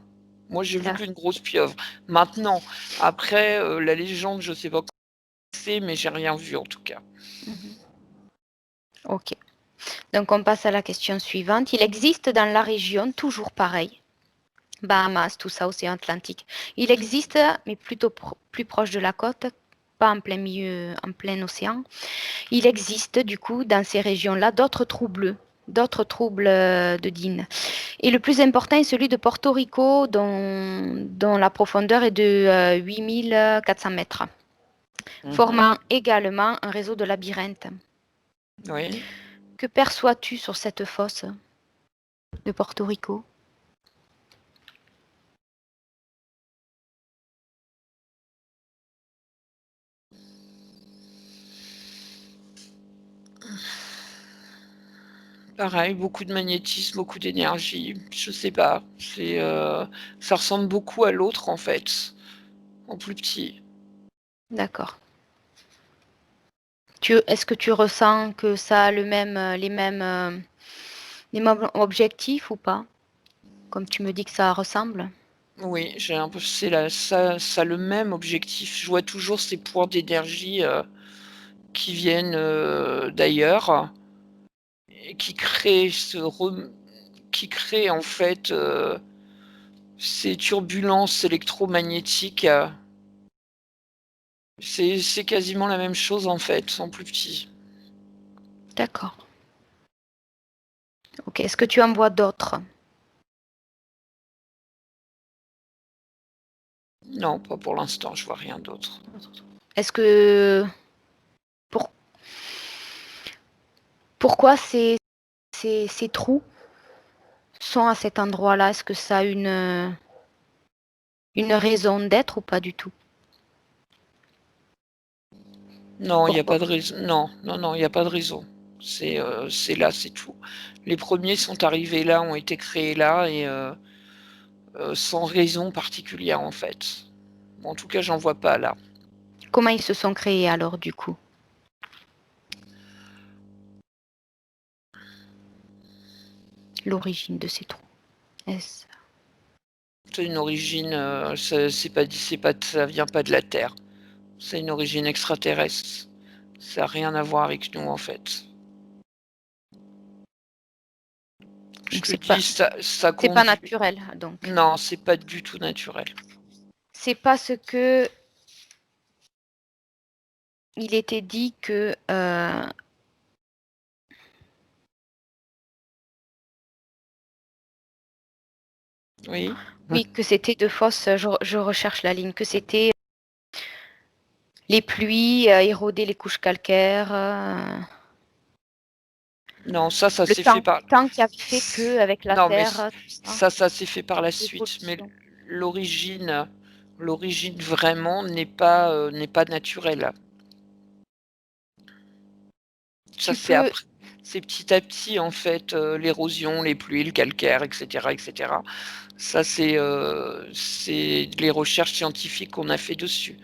Moi, j'ai vu D'ac- qu'une grosse pieuvre. Maintenant, après, la légende, je sais pas quoi c'est, mais j'ai rien vu, en tout cas. Mhm. Ok. Donc on passe à la question suivante. Il existe dans la région, toujours pareil, Bahamas, tout ça, océan Atlantique. Il existe, mais plutôt plus proche de la côte, pas en plein milieu, en plein océan. Il existe du coup dans ces régions-là d'autres trous bleus, d'autres troubles de dîne. Et le plus important est celui de Porto Rico, dont la profondeur est de 8400 mètres, Mmh. formant également un réseau de labyrinthes. Oui. Que perçois-tu sur cette fosse de Porto Rico? Pareil, beaucoup de magnétisme, beaucoup d'énergie. Je sais pas, ça ressemble beaucoup à l'autre, en fait, en plus petit. D'accord. Est-ce que tu ressens que ça a les mêmes objectifs ou pas? Comme tu me dis que ça ressemble. Oui, j'ai un peu c'est la ça a le même objectif. Je vois toujours ces points d'énergie, qui viennent, d'ailleurs et qui créent, en fait, ces turbulences électromagnétiques, c'est quasiment la même chose, en fait, en plus petit. D'accord. Ok. Est-ce que tu en vois d'autres? Non, pas pour l'instant, je vois rien d'autre. Est-ce que pour Pourquoi ces trous sont à cet endroit-là? Est-ce que ça a une raison d'être ou pas du tout? Non, il n'y a Pourquoi? pas de raison. Non, non, non, il n'y a pas de raison. C'est là, c'est tout. Les premiers sont arrivés là, ont été créés là et sans raison particulière en fait. En tout cas, j'en vois pas là. Comment ils se sont créés alors du coup? L'origine de ces trous. Est-ce... C'est une origine, ça vient pas de la Terre. C'est une origine extraterrestre. Ça n'a rien à voir avec nous en fait. Je Donc te dis, ça c'est pas conduit. naturel donc. Non, c'est pas du tout naturel. C'est parce que il était dit que Oui. oui, que c'était de fausses. Je recherche la ligne. Que c'était les pluies érodaient les couches calcaires. Non, ça Le s'est fait par. temps qui avait fait que avec la Non, mais terre, tout ça, ça s'est fait par la suite. Mais l'évolution. l'origine, l'origine vraiment n'est pas naturelle. Ça, Tu peux, c'est petit à petit en fait l'érosion, les pluies, le calcaire, etc., etc. Ça, c'est les recherches scientifiques qu'on a fait dessus.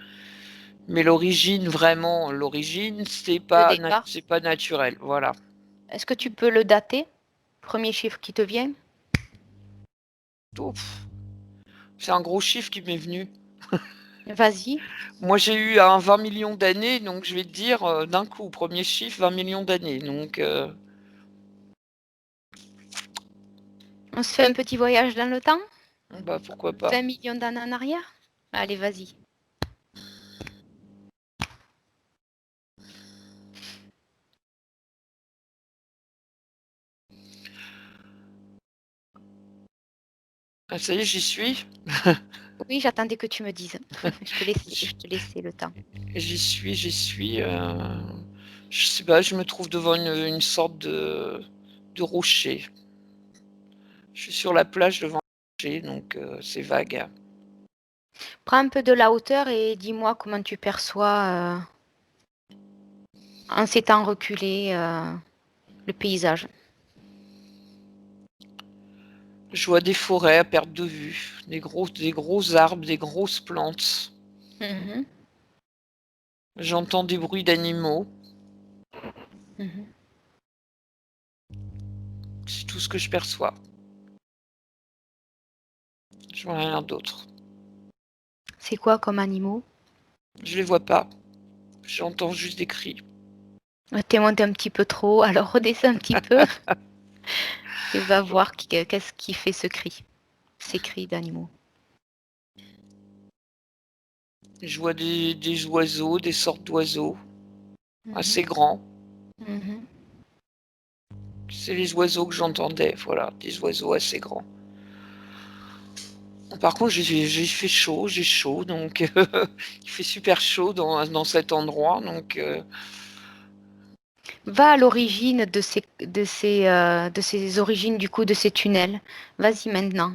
Mais l'origine, vraiment, l'origine, le départ. c'est pas naturel. Voilà. Est-ce que tu peux le dater? Premier chiffre qui te vient? Ouf, c'est un gros chiffre qui m'est venu. Vas-y. Moi, j'ai eu un 20 millions d'années, donc je vais te dire d'un coup, premier chiffre, 20 millions d'années. Donc, On se fait un petit voyage dans le temps? bah pourquoi pas. 20 millions d'années en arrière? Allez, vas-y. Ah, ça y est, j'y suis. Oui, j'attendais que tu me dises. Je te laissais le temps. J'y suis. Je sais pas, je me trouve devant une sorte de rocher. Je suis sur la plage devant un rocher, donc c'est vague. Prends un peu de la hauteur et dis-moi comment tu perçois, en s'étant reculé, le paysage. Je vois des forêts à perte de vue, des gros arbres, des grosses plantes. Mhm, J'entends des bruits d'animaux. mhm. C'est tout ce que je perçois. Je vois rien d'autre. C'est quoi comme animaux? Je les vois pas. J'entends juste des cris. T'es monté un petit peu trop, alors redescends un petit peu et va voir qu'est-ce qui fait ce cri, ces cris d'animaux. Je vois des oiseaux, des sortes d'oiseaux, Mhm, assez grands. mhm. C'est les oiseaux que j'entendais, voilà, des oiseaux assez grands. Par contre, j'ai chaud, donc il fait super chaud dans cet endroit, donc Va à l'origine de ces origines du coup de ces tunnels. Vas-y maintenant.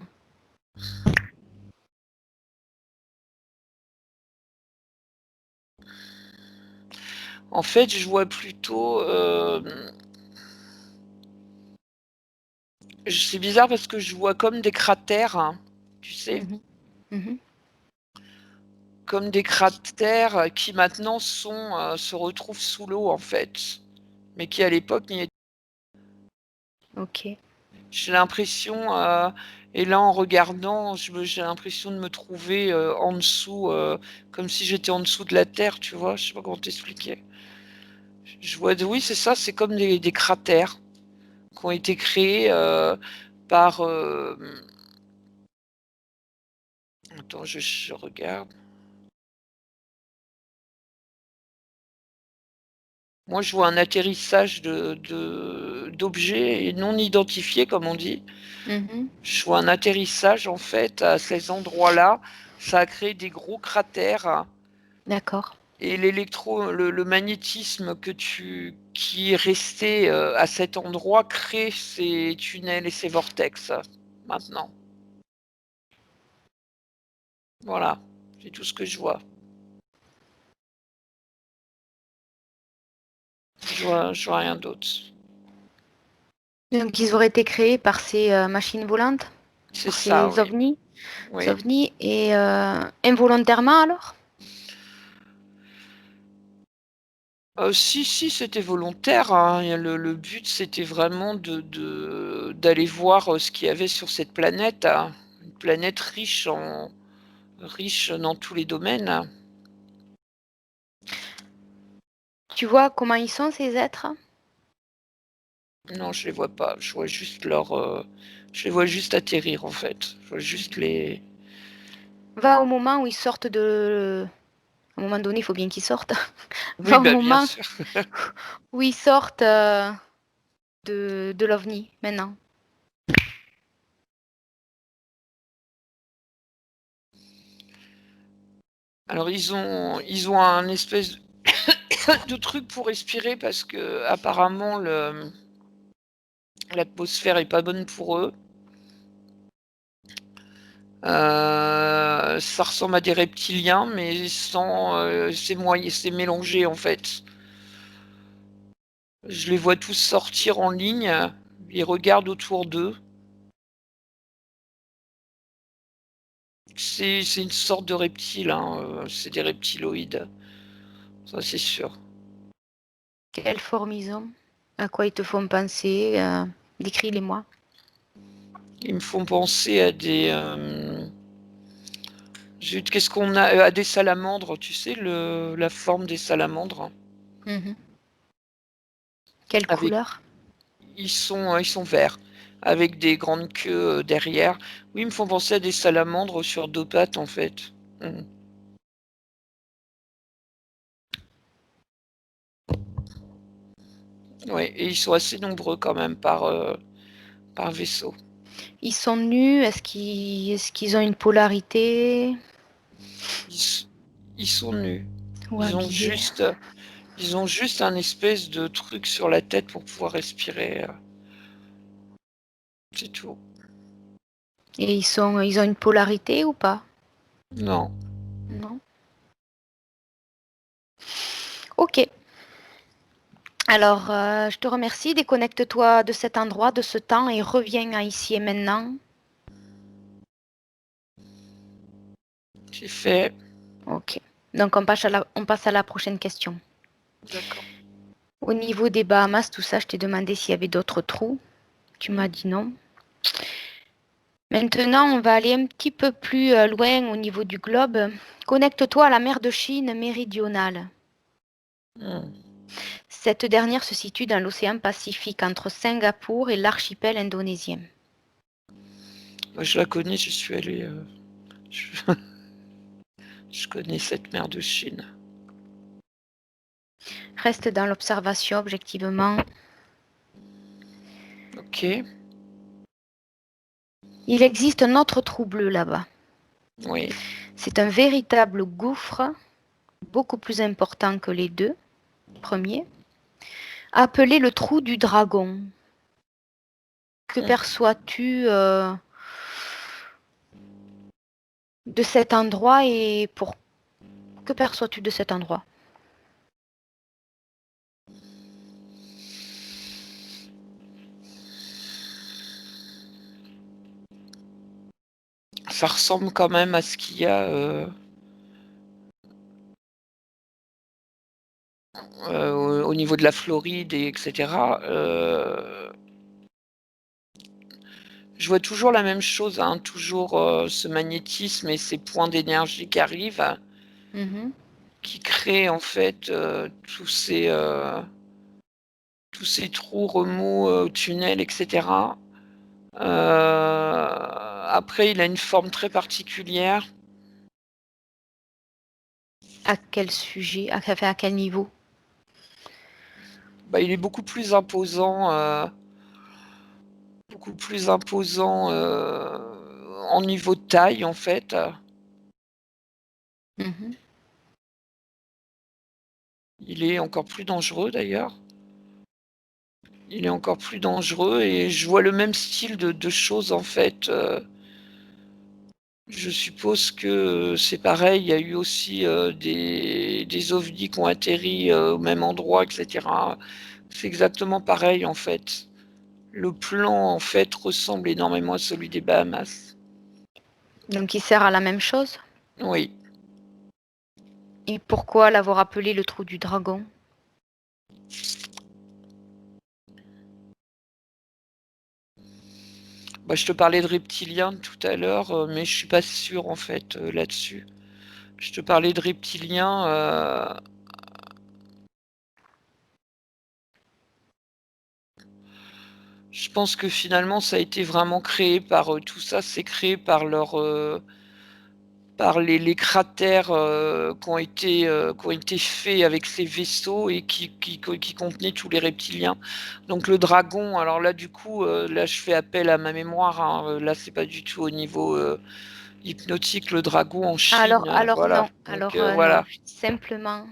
en fait, je vois plutôt. C'est bizarre parce que je vois comme des cratères, hein, tu sais, Mhm, mhm. comme des cratères qui maintenant se retrouvent sous l'eau en fait, mais qui à l'époque n'y étaient. Ok. J'ai l'impression, et là en regardant, j'ai l'impression de me trouver en dessous, comme si j'étais en dessous de la terre, tu vois, je sais pas comment t'expliquer. Je vois, oui, c'est ça, c'est comme des cratères qui ont été créés par. Attends, je regarde. Moi, je vois un atterrissage d'objets non identifiés, comme on dit. Mhm. Je vois un atterrissage, en fait, à ces endroits-là. Ça a créé des gros cratères. D'accord. et le magnétisme qui est resté, à cet endroit crée ces tunnels et ces vortex, maintenant. Voilà, c'est tout ce que je vois. Je vois rien d'autre. Donc ils auraient été créés par ces machines volantes, C'est par ça, ces oui. ovnis, Oui. et involontairement alors? Si, si, c'était volontaire, hein, et le but, c'était vraiment d'aller voir, ce qu'il y avait sur cette planète, hein. Une planète riche dans tous les domaines. Tu vois comment ils sont ces êtres? Non, je les vois pas, je les vois juste atterrir, en fait. Je vois juste les Va au moment où ils sortent de... À un moment donné, il faut bien qu'ils sortent. oui, Va au bah, bien moment sûr. où ils sortent de l'OVNI, maintenant. Alors ils ont un espèce de truc pour respirer parce qu'apparemment le l'atmosphère est pas bonne pour eux. Ça ressemble à des reptiliens, mais sans, c'est mélangé, en fait. Je les vois tous sortir en ligne, ils regardent autour d'eux. C'est une sorte de reptile, hein, c'est des reptiloïdes, ça c'est sûr. Quelle forme ils ont? À quoi ils te font penser? Décris-les-moi. Ils me font penser à qu'est-ce qu'on a? À des salamandres, tu sais la forme des salamandres? Mhm. Quelle Avec couleur? ils sont verts, avec des grandes queues, derrière. Oui, ils me font penser à des salamandres sur 2 pattes, en fait. Mmh. Ouais, et ils sont assez nombreux quand même par vaisseau. Ils sont nus? Est-ce qu'ils ont une polarité? Ils s ils sont nus. Ou Ils ont habillés? juste ils ont juste un espèce de truc sur la tête pour pouvoir respirer, c'est tout. Et ils ont une polarité ou pas? Non. Non? Ok. Alors, je te remercie. Déconnecte-toi de cet endroit, de ce temps et reviens à ici et maintenant. J'ai fait. Ok. Donc, on passe à la prochaine question. D'accord. Au niveau des Bahamas, tout ça, je t'ai demandé s'il y avait d'autres trous. Tu m'as Mmh. dit non. Maintenant, on va aller un petit peu plus loin au niveau du globe. Connecte-toi à la mer de Chine méridionale. Mmh. Cette dernière se situe dans l'océan Pacifique entre Singapour et l'archipel indonésien. Moi, je la connais, j'y suis allé, je je connais cette mer de Chine. Reste dans l'observation objectivement. OK. Il existe un autre trou bleu là-bas. Oui. C'est un véritable gouffre, beaucoup plus important que les deux premiers, appelé le trou du dragon. Que Mmh. perçois-tu de cet endroit et pour que perçois-tu de cet endroit? Ça ressemble quand même à ce qu'il y a, au niveau de la Floride et etc. Je vois toujours la même chose, hein, toujours, ce magnétisme et ces points d'énergie qui arrivent, Mhm. qui créent en fait, tous ces trous, remous, tunnels et cetera. Après il a une forme très particulière. À quel sujet? À quel niveau? Bah, il est beaucoup plus imposant, en niveau de taille en fait. Mhm. Il est encore plus dangereux d'ailleurs. Il est encore plus dangereux et je vois le même style de choses en fait, je suppose que c'est pareil, il y a eu aussi, des ovnis qui ont atterri, au même endroit et cetera. C'est exactement pareil en fait. Le plan en fait ressemble énormément à celui des Bahamas. Donc il sert à la même chose. Oui. Et pourquoi l'avoir appelé le trou du dragon? Bah, je te parlais de reptiliens tout à l'heure, mais je suis pas sûre en fait, là-dessus. Je te parlais de reptiliens, je pense que finalement ça a été vraiment créé par, tout ça, c'est créé par par les cratères, qui ont été faits avec ces vaisseaux et qui contenaient tous les reptiliens. Donc le dragon, alors là du coup, là je fais appel à ma mémoire, hein, là c'est pas du tout au niveau, hypnotique, le dragon en Alors, Chine, alors voilà. non, Donc alors non. voilà. Simplement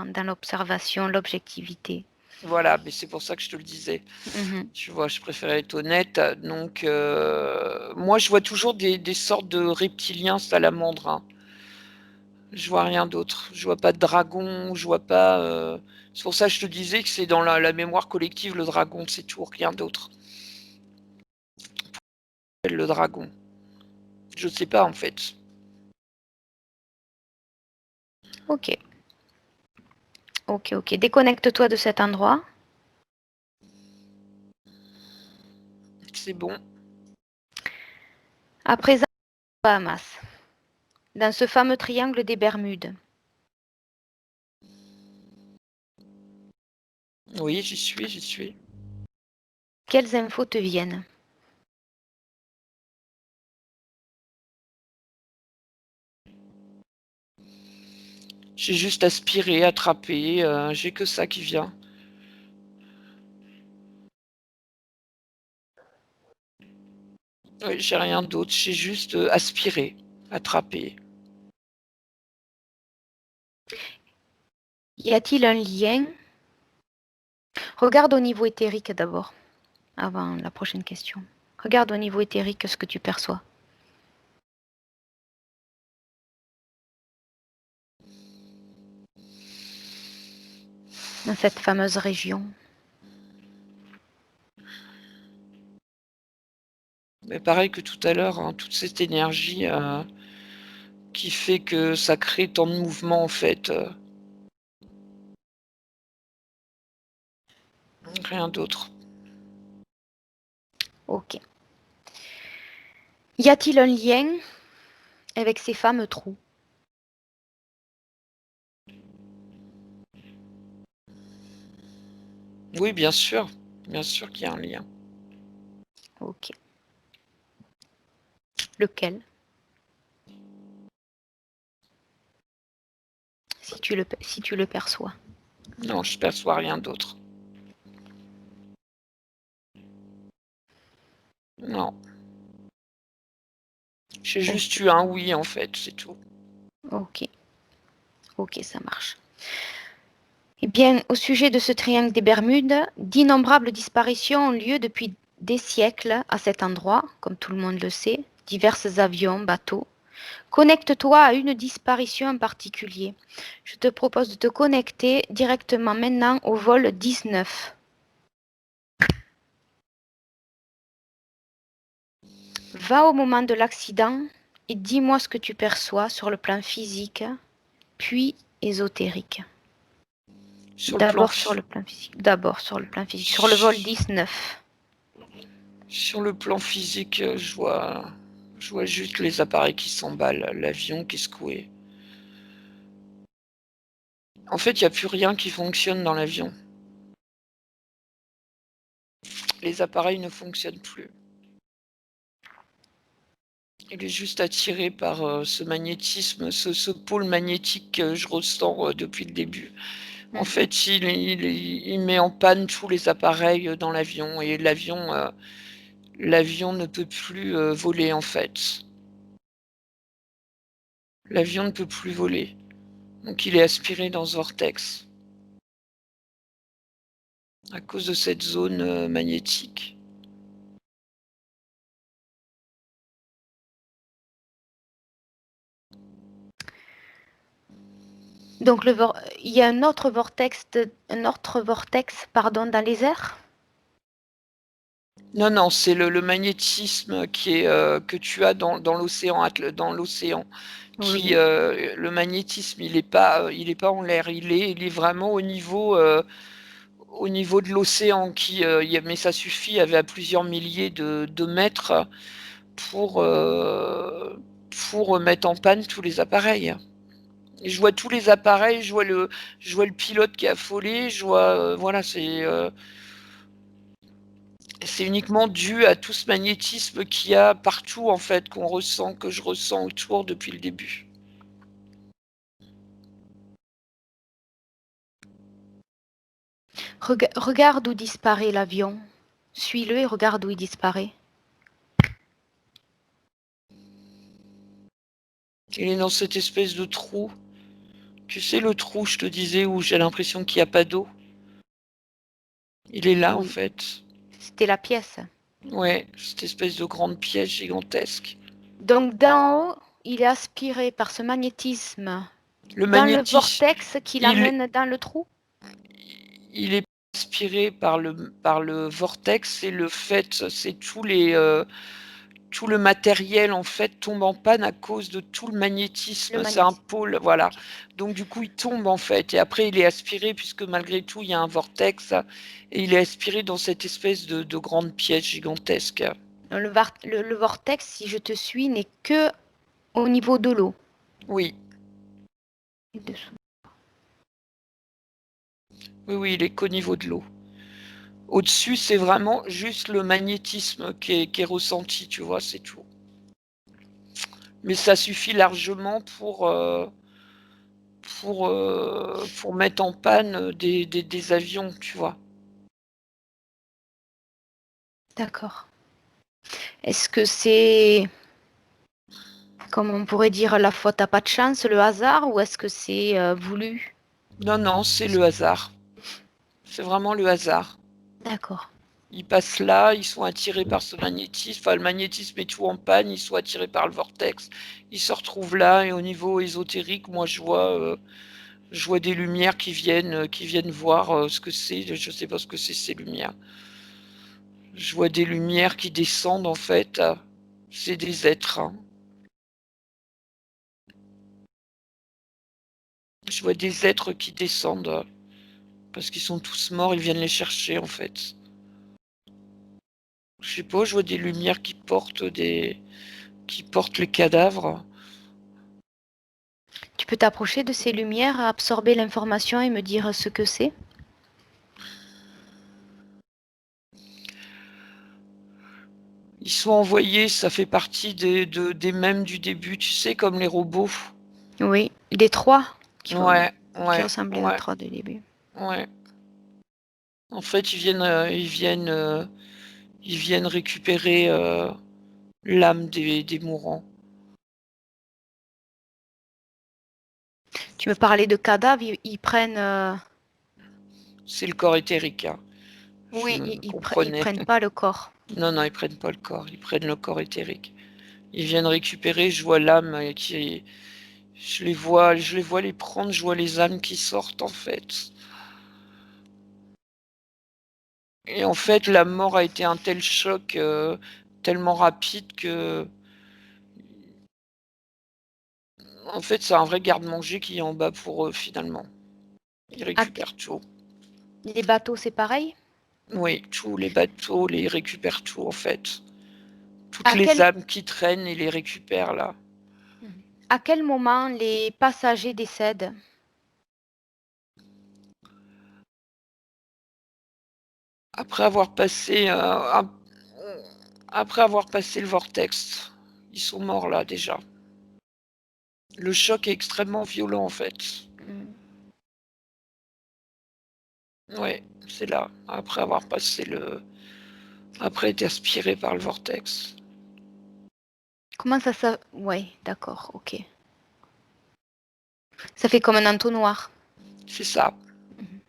dans l'observation, l'objectivité. Voilà, mais c'est pour ça que je te le disais. Mhm. Tu vois, je préférais être honnête. Donc, moi, je vois toujours des sortes de reptiliens salamandres, hein. Je vois rien d'autre. Je vois pas de dragon, je vois pas. C'est pour ça que je te disais que c'est dans la mémoire collective, le dragon, c'est tout, rien d'autre. Le dragon. Je sais pas en fait. Ok, ok, ok. Déconnecte-toi de cet endroit. C'est bon. À présent, Bahamas, dans ce fameux triangle des Bermudes. Oui, j'y suis, j'y suis. Quelles infos te viennent? J'ai juste aspiré, attrapé, j'ai que ça qui vient. Oui, j'ai rien d'autre, j'ai juste aspiré, attrapé. Y a-t-il un lien? Regarde au niveau éthérique d'abord, avant la prochaine question. Regarde au niveau éthérique ce que tu perçois dans cette fameuse région. Mais pareil que tout à l'heure, hein, toute cette énergie qui fait que ça crée tant de mouvements en fait. Rien d'autre. Ok. Y a-t-il un lien avec ces fameux trous? Oui, bien sûr qu'il y a un lien. Ok. Lequel? Si tu le perçois. Non, je perçois rien d'autre. Non, j'ai Ok, juste eu un oui en fait, c'est tout. ok, ok, ça marche. Eh bien, au sujet de ce triangle des Bermudes, d'innombrables disparitions ont lieu depuis des siècles à cet endroit, comme tout le monde le sait, divers avions, bateaux. Connecte-toi à une disparition en particulier. Je te propose de te connecter directement maintenant au vol 19. Va au moment de l'accident et dis-moi ce que tu perçois sur le plan physique, puis ésotérique. Sur le plan, D'abord sur le plan physique. D'abord sur le plan physique. Sur le vol 19. sur le plan physique, je vois juste les appareils qui s'emballent, l'avion qui est secoué. En fait, il n'y a plus rien qui fonctionne dans l'avion. Les appareils ne fonctionnent plus. Il est juste attiré par ce magnétisme, ce pôle magnétique que je ressens depuis le début. En Mhm. fait, il met en panne tous les appareils dans l'avion et l'avion ne peut plus voler en fait. L'avion ne peut plus voler. Donc il est aspiré dans ce vortex. à cause de cette zone magnétique. Donc il y a un autre vortex, pardon, dans les airs? Non, non, c'est le magnétisme qui est, que tu as dans l'océan dans l'océan qui, Oui. le magnétisme, il est pas en l'air, il est vraiment au niveau de l'océan qui, mais ça suffit, il y avait à plusieurs milliers de mètres pour, heu, pour mettre en panne tous les appareils. Et je vois tous les appareils, je vois le pilote qui est affolé, je vois, voilà, c'est uniquement dû à tout ce magnétisme qu'il y a partout, en fait, qu'on ressent, que je ressens autour depuis le début. Regarde où disparaît l'avion. Suis-le et regarde où il disparaît. Il est dans cette espèce de trou. Tu sais, le trou, je te disais, où j'ai l'impression qu'il y a pas d'eau? Il est là, en Oui. fait. C'était la pièce. Ouais, cette espèce de grande pièce gigantesque. Donc d'en haut, il est aspiré par ce magnétisme Le dans le magnétisme, vortex qui il l'amène dans le trou. il est inspiré par le vortex et le fait c'est tout le matériel, en fait, tombe en panne à cause de tout le Le magnétisme. C'est un magnétisme. pôle, voilà. Ok. Donc du coup, il tombe, en fait, et après il est aspiré puisque malgré tout, il y a un vortex et il est aspiré dans cette espèce de grande pièce gigantesque. Le vortex, si je te suis, n'est que au niveau de l'eau. Oui, oui, oui, il est qu'au niveau de l'eau. Au-dessus, c'est vraiment juste le magnétisme qui est ressenti, tu vois? C'est tout. Mais ça suffit largement pour mettre en panne des avions, tu vois? D'accord. Est-ce que c'est, comme on pourrait dire, la faute à pas de chance, le hasard, ou est-ce que c'est voulu? Non, non, c'est le hasard. C'est vraiment le hasard. D'accord. Ils passent là, ils sont attirés par ce magnétisme, enfin le magnétisme est tout en panne, ils sont attirés par le vortex, ils se retrouvent là et au niveau ésotérique, moi je vois des lumières qui viennent voir, ce que c'est, je sais pas ce que c'est ces lumières. Je vois des lumières qui descendent en fait, c'est des êtres, hein. Je vois des êtres qui descendent, parce qu'ils sont tous morts, ils viennent les chercher en fait. Je sais pas, je vois des lumières qui portent les cadavres. Tu peux t'approcher de ces lumières, absorber l'information et me dire ce que c'est? Ils sont envoyés, ça fait partie des mêmes du début, tu sais, comme les robots. Oui, des trois Ouais, qui ouais, ressemblaient à ouais, trois de début. ouais. En fait, ils viennent récupérer l'âme des mourants. Tu me parlais de cadavres, ils prennent. C'est le corps éthérique, hein. Je Oui, me ils comprenais. prennent pas le corps. Non, non, ils prennent pas le corps, ils prennent le corps éthérique. Ils viennent récupérer, je vois l'âme je les vois les prendre, je vois les âmes qui sortent en fait. Et en fait, la mort a été un tel choc, tellement rapide que, en fait, c'est un vrai garde-manger qui est en bas pour eux, finalement. Ils À- récupèrent tout. Les bateaux, c'est pareil? Oui, tous les bateaux, les récupèrent tout, en fait. Toutes À les quel, âmes qui traînent, ils les récupèrent là. à quel moment les passagers décèdent? Après avoir passé, après avoir passé le vortex, ils sont morts là, déjà. Le choc est extrêmement violent, en fait. Hmm. Ouais, c'est là, après avoir passé après être aspiré par le vortex. Comment ça. Ouais, d'accord, ok. Ça fait comme un entonnoir. C'est ça. Mhm.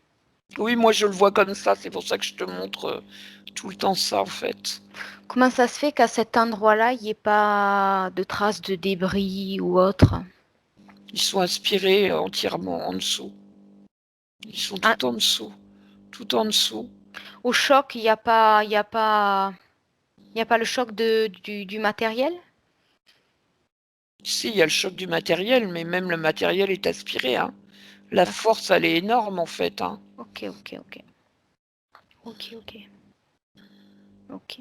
Oui, moi je le vois comme ça, c'est pour ça que je te montre tout le temps ça en fait. Comment ça se fait qu'à cet endroit-là, il n'y ait pas de traces de débris ou autre? Ils sont aspirés entièrement en dessous. Ils sont Ah, tout en dessous. Tout en dessous. au choc, il n'y a pas le choc du matériel? Si, il y a le choc du matériel, mais même le matériel est aspiré, hein. La D'ac- force, elle est énorme en fait, hein. Ok, ok, ok. Ok, ok. Ok.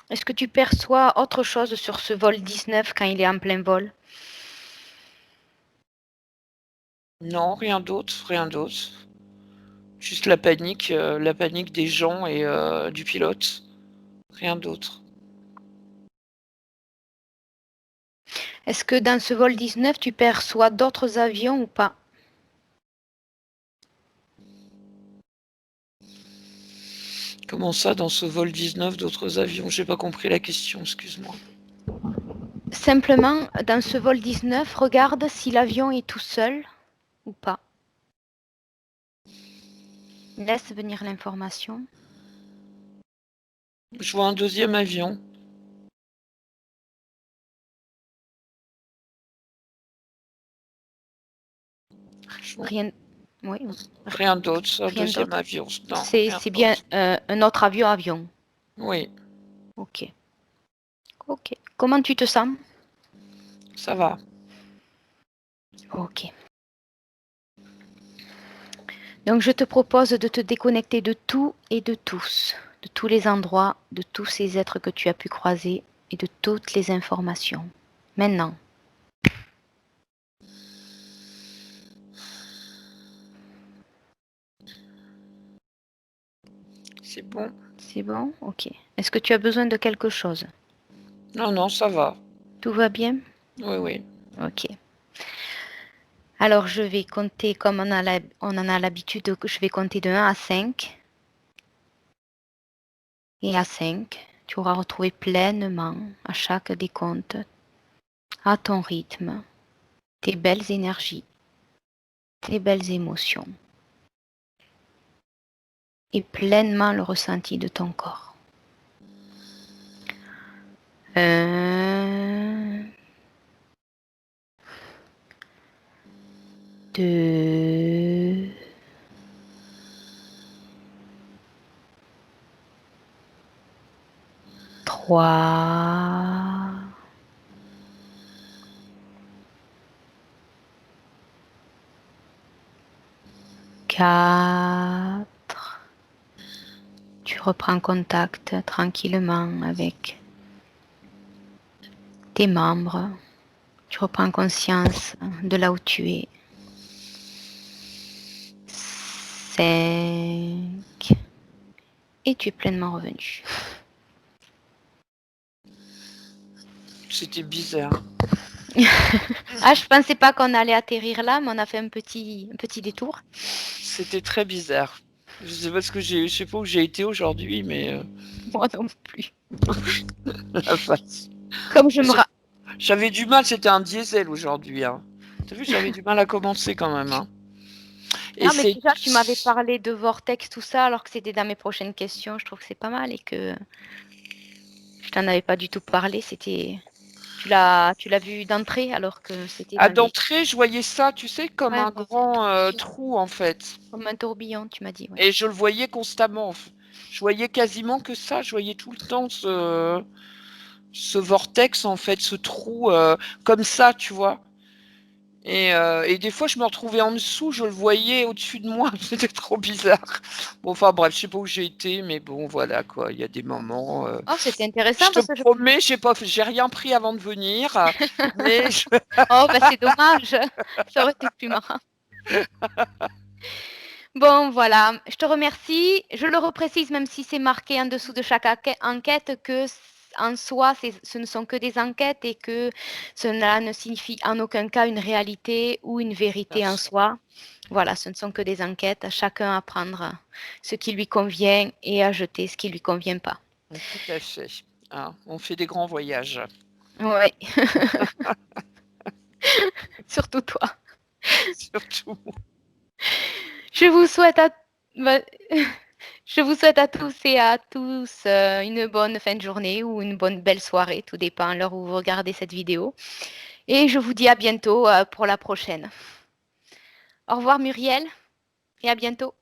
Est-ce que tu perçois autre chose sur ce vol 19 quand il est en plein vol? Non, rien d'autre, rien d'autre. Juste la panique des gens et du pilote. Rien d'autre. Est-ce que dans ce vol 19, tu perçois d'autres avions ou pas? Comment ça, dans ce vol 19, d'autres avions? J'ai pas compris la question, excuse-moi. Simplement, dans ce vol 19, regarde si l'avion est tout seul ou pas. Laisse venir l'information. Je vois un deuxième avion. Je vois Rien, oui, rien d'autre, un rien deuxième d'autre. avion. Non, rien C'est bien d'autre. un autre avion. Oui, Ok. Ok. Comment tu te sens? ça va. Ok. Donc je te propose de te déconnecter de tout et de tous, de tous les endroits, de tous ces êtres que tu as pu croiser et de toutes les informations. Maintenant. C'est bon. C'est bon? Ok. Est-ce que tu as besoin de quelque chose? Non, non, ça va. Tout va bien? Oui, oui. Ok. Alors je vais compter comme on en a l'habitude, je vais compter de 1 à 5. Et à 5, tu auras retrouvé pleinement à chaque décompte, à ton rythme, tes belles énergies, tes belles émotions et pleinement le ressenti de ton corps. 1, 2, 3, 4. Tu reprends contact tranquillement avec tes membres. Tu reprends conscience de là où tu es. 5. Et tu es pleinement revenu. C'était bizarre. Ah, je pensais pas qu'on allait atterrir là, mais on a fait un petit détour. C'était très bizarre. Je sais pas je sais pas où j'ai été aujourd'hui, mais Moi non plus. la face. Comme je me J'avais du mal, c'était un diesel aujourd'hui, hein. T'as vu, j'avais du mal à commencer quand même, hein. Et Non, mais c'est déjà, tu m'avais parlé de vortex, tout ça, alors que c'était dans mes prochaines questions. Je trouve que c'est pas mal et que je t'en avais pas du tout parlé. Tu l'as vu d'entrée, alors que c'était à dans les, d'entrée, je voyais ça, tu sais, comme ouais, un grand trou en fait. comme un tourbillon, tu m'as dit, ouais. Et je le voyais constamment. Je voyais quasiment que ça. Je voyais tout le temps ce vortex, en fait, ce trou comme ça, tu vois. Et des fois, je me retrouvais en dessous, je le voyais au-dessus de moi. C'était trop bizarre. Bon, enfin bref, je sais pas où j'ai été, mais bon, voilà quoi. Il y a des moments. Oh, c'était Je intéressant te parce que promets, j'ai rien pris avant de venir, mais oh, bah c'est dommage. Ça aurait été plus marrant. Bon, voilà. Je te remercie. Je le reprécise, même si c'est marqué en dessous de chaque enquête, que en soi, ce ne sont que des enquêtes et que cela ne signifie en aucun cas une réalité ou une vérité en soi. Voilà, ce ne sont que des enquêtes. Chacun à prendre ce qui lui convient et à jeter ce qui lui convient pas. tout à fait. Hein, on fait des grands voyages. Oui, surtout toi. Surtout. Je vous souhaite à, bah, je vous souhaite à tous et à tous une bonne fin de journée ou une bonne belle soirée, tout dépend à l'heure où vous regardez cette vidéo. Et je vous dis à bientôt pour la prochaine. Au revoir Muriel et à bientôt.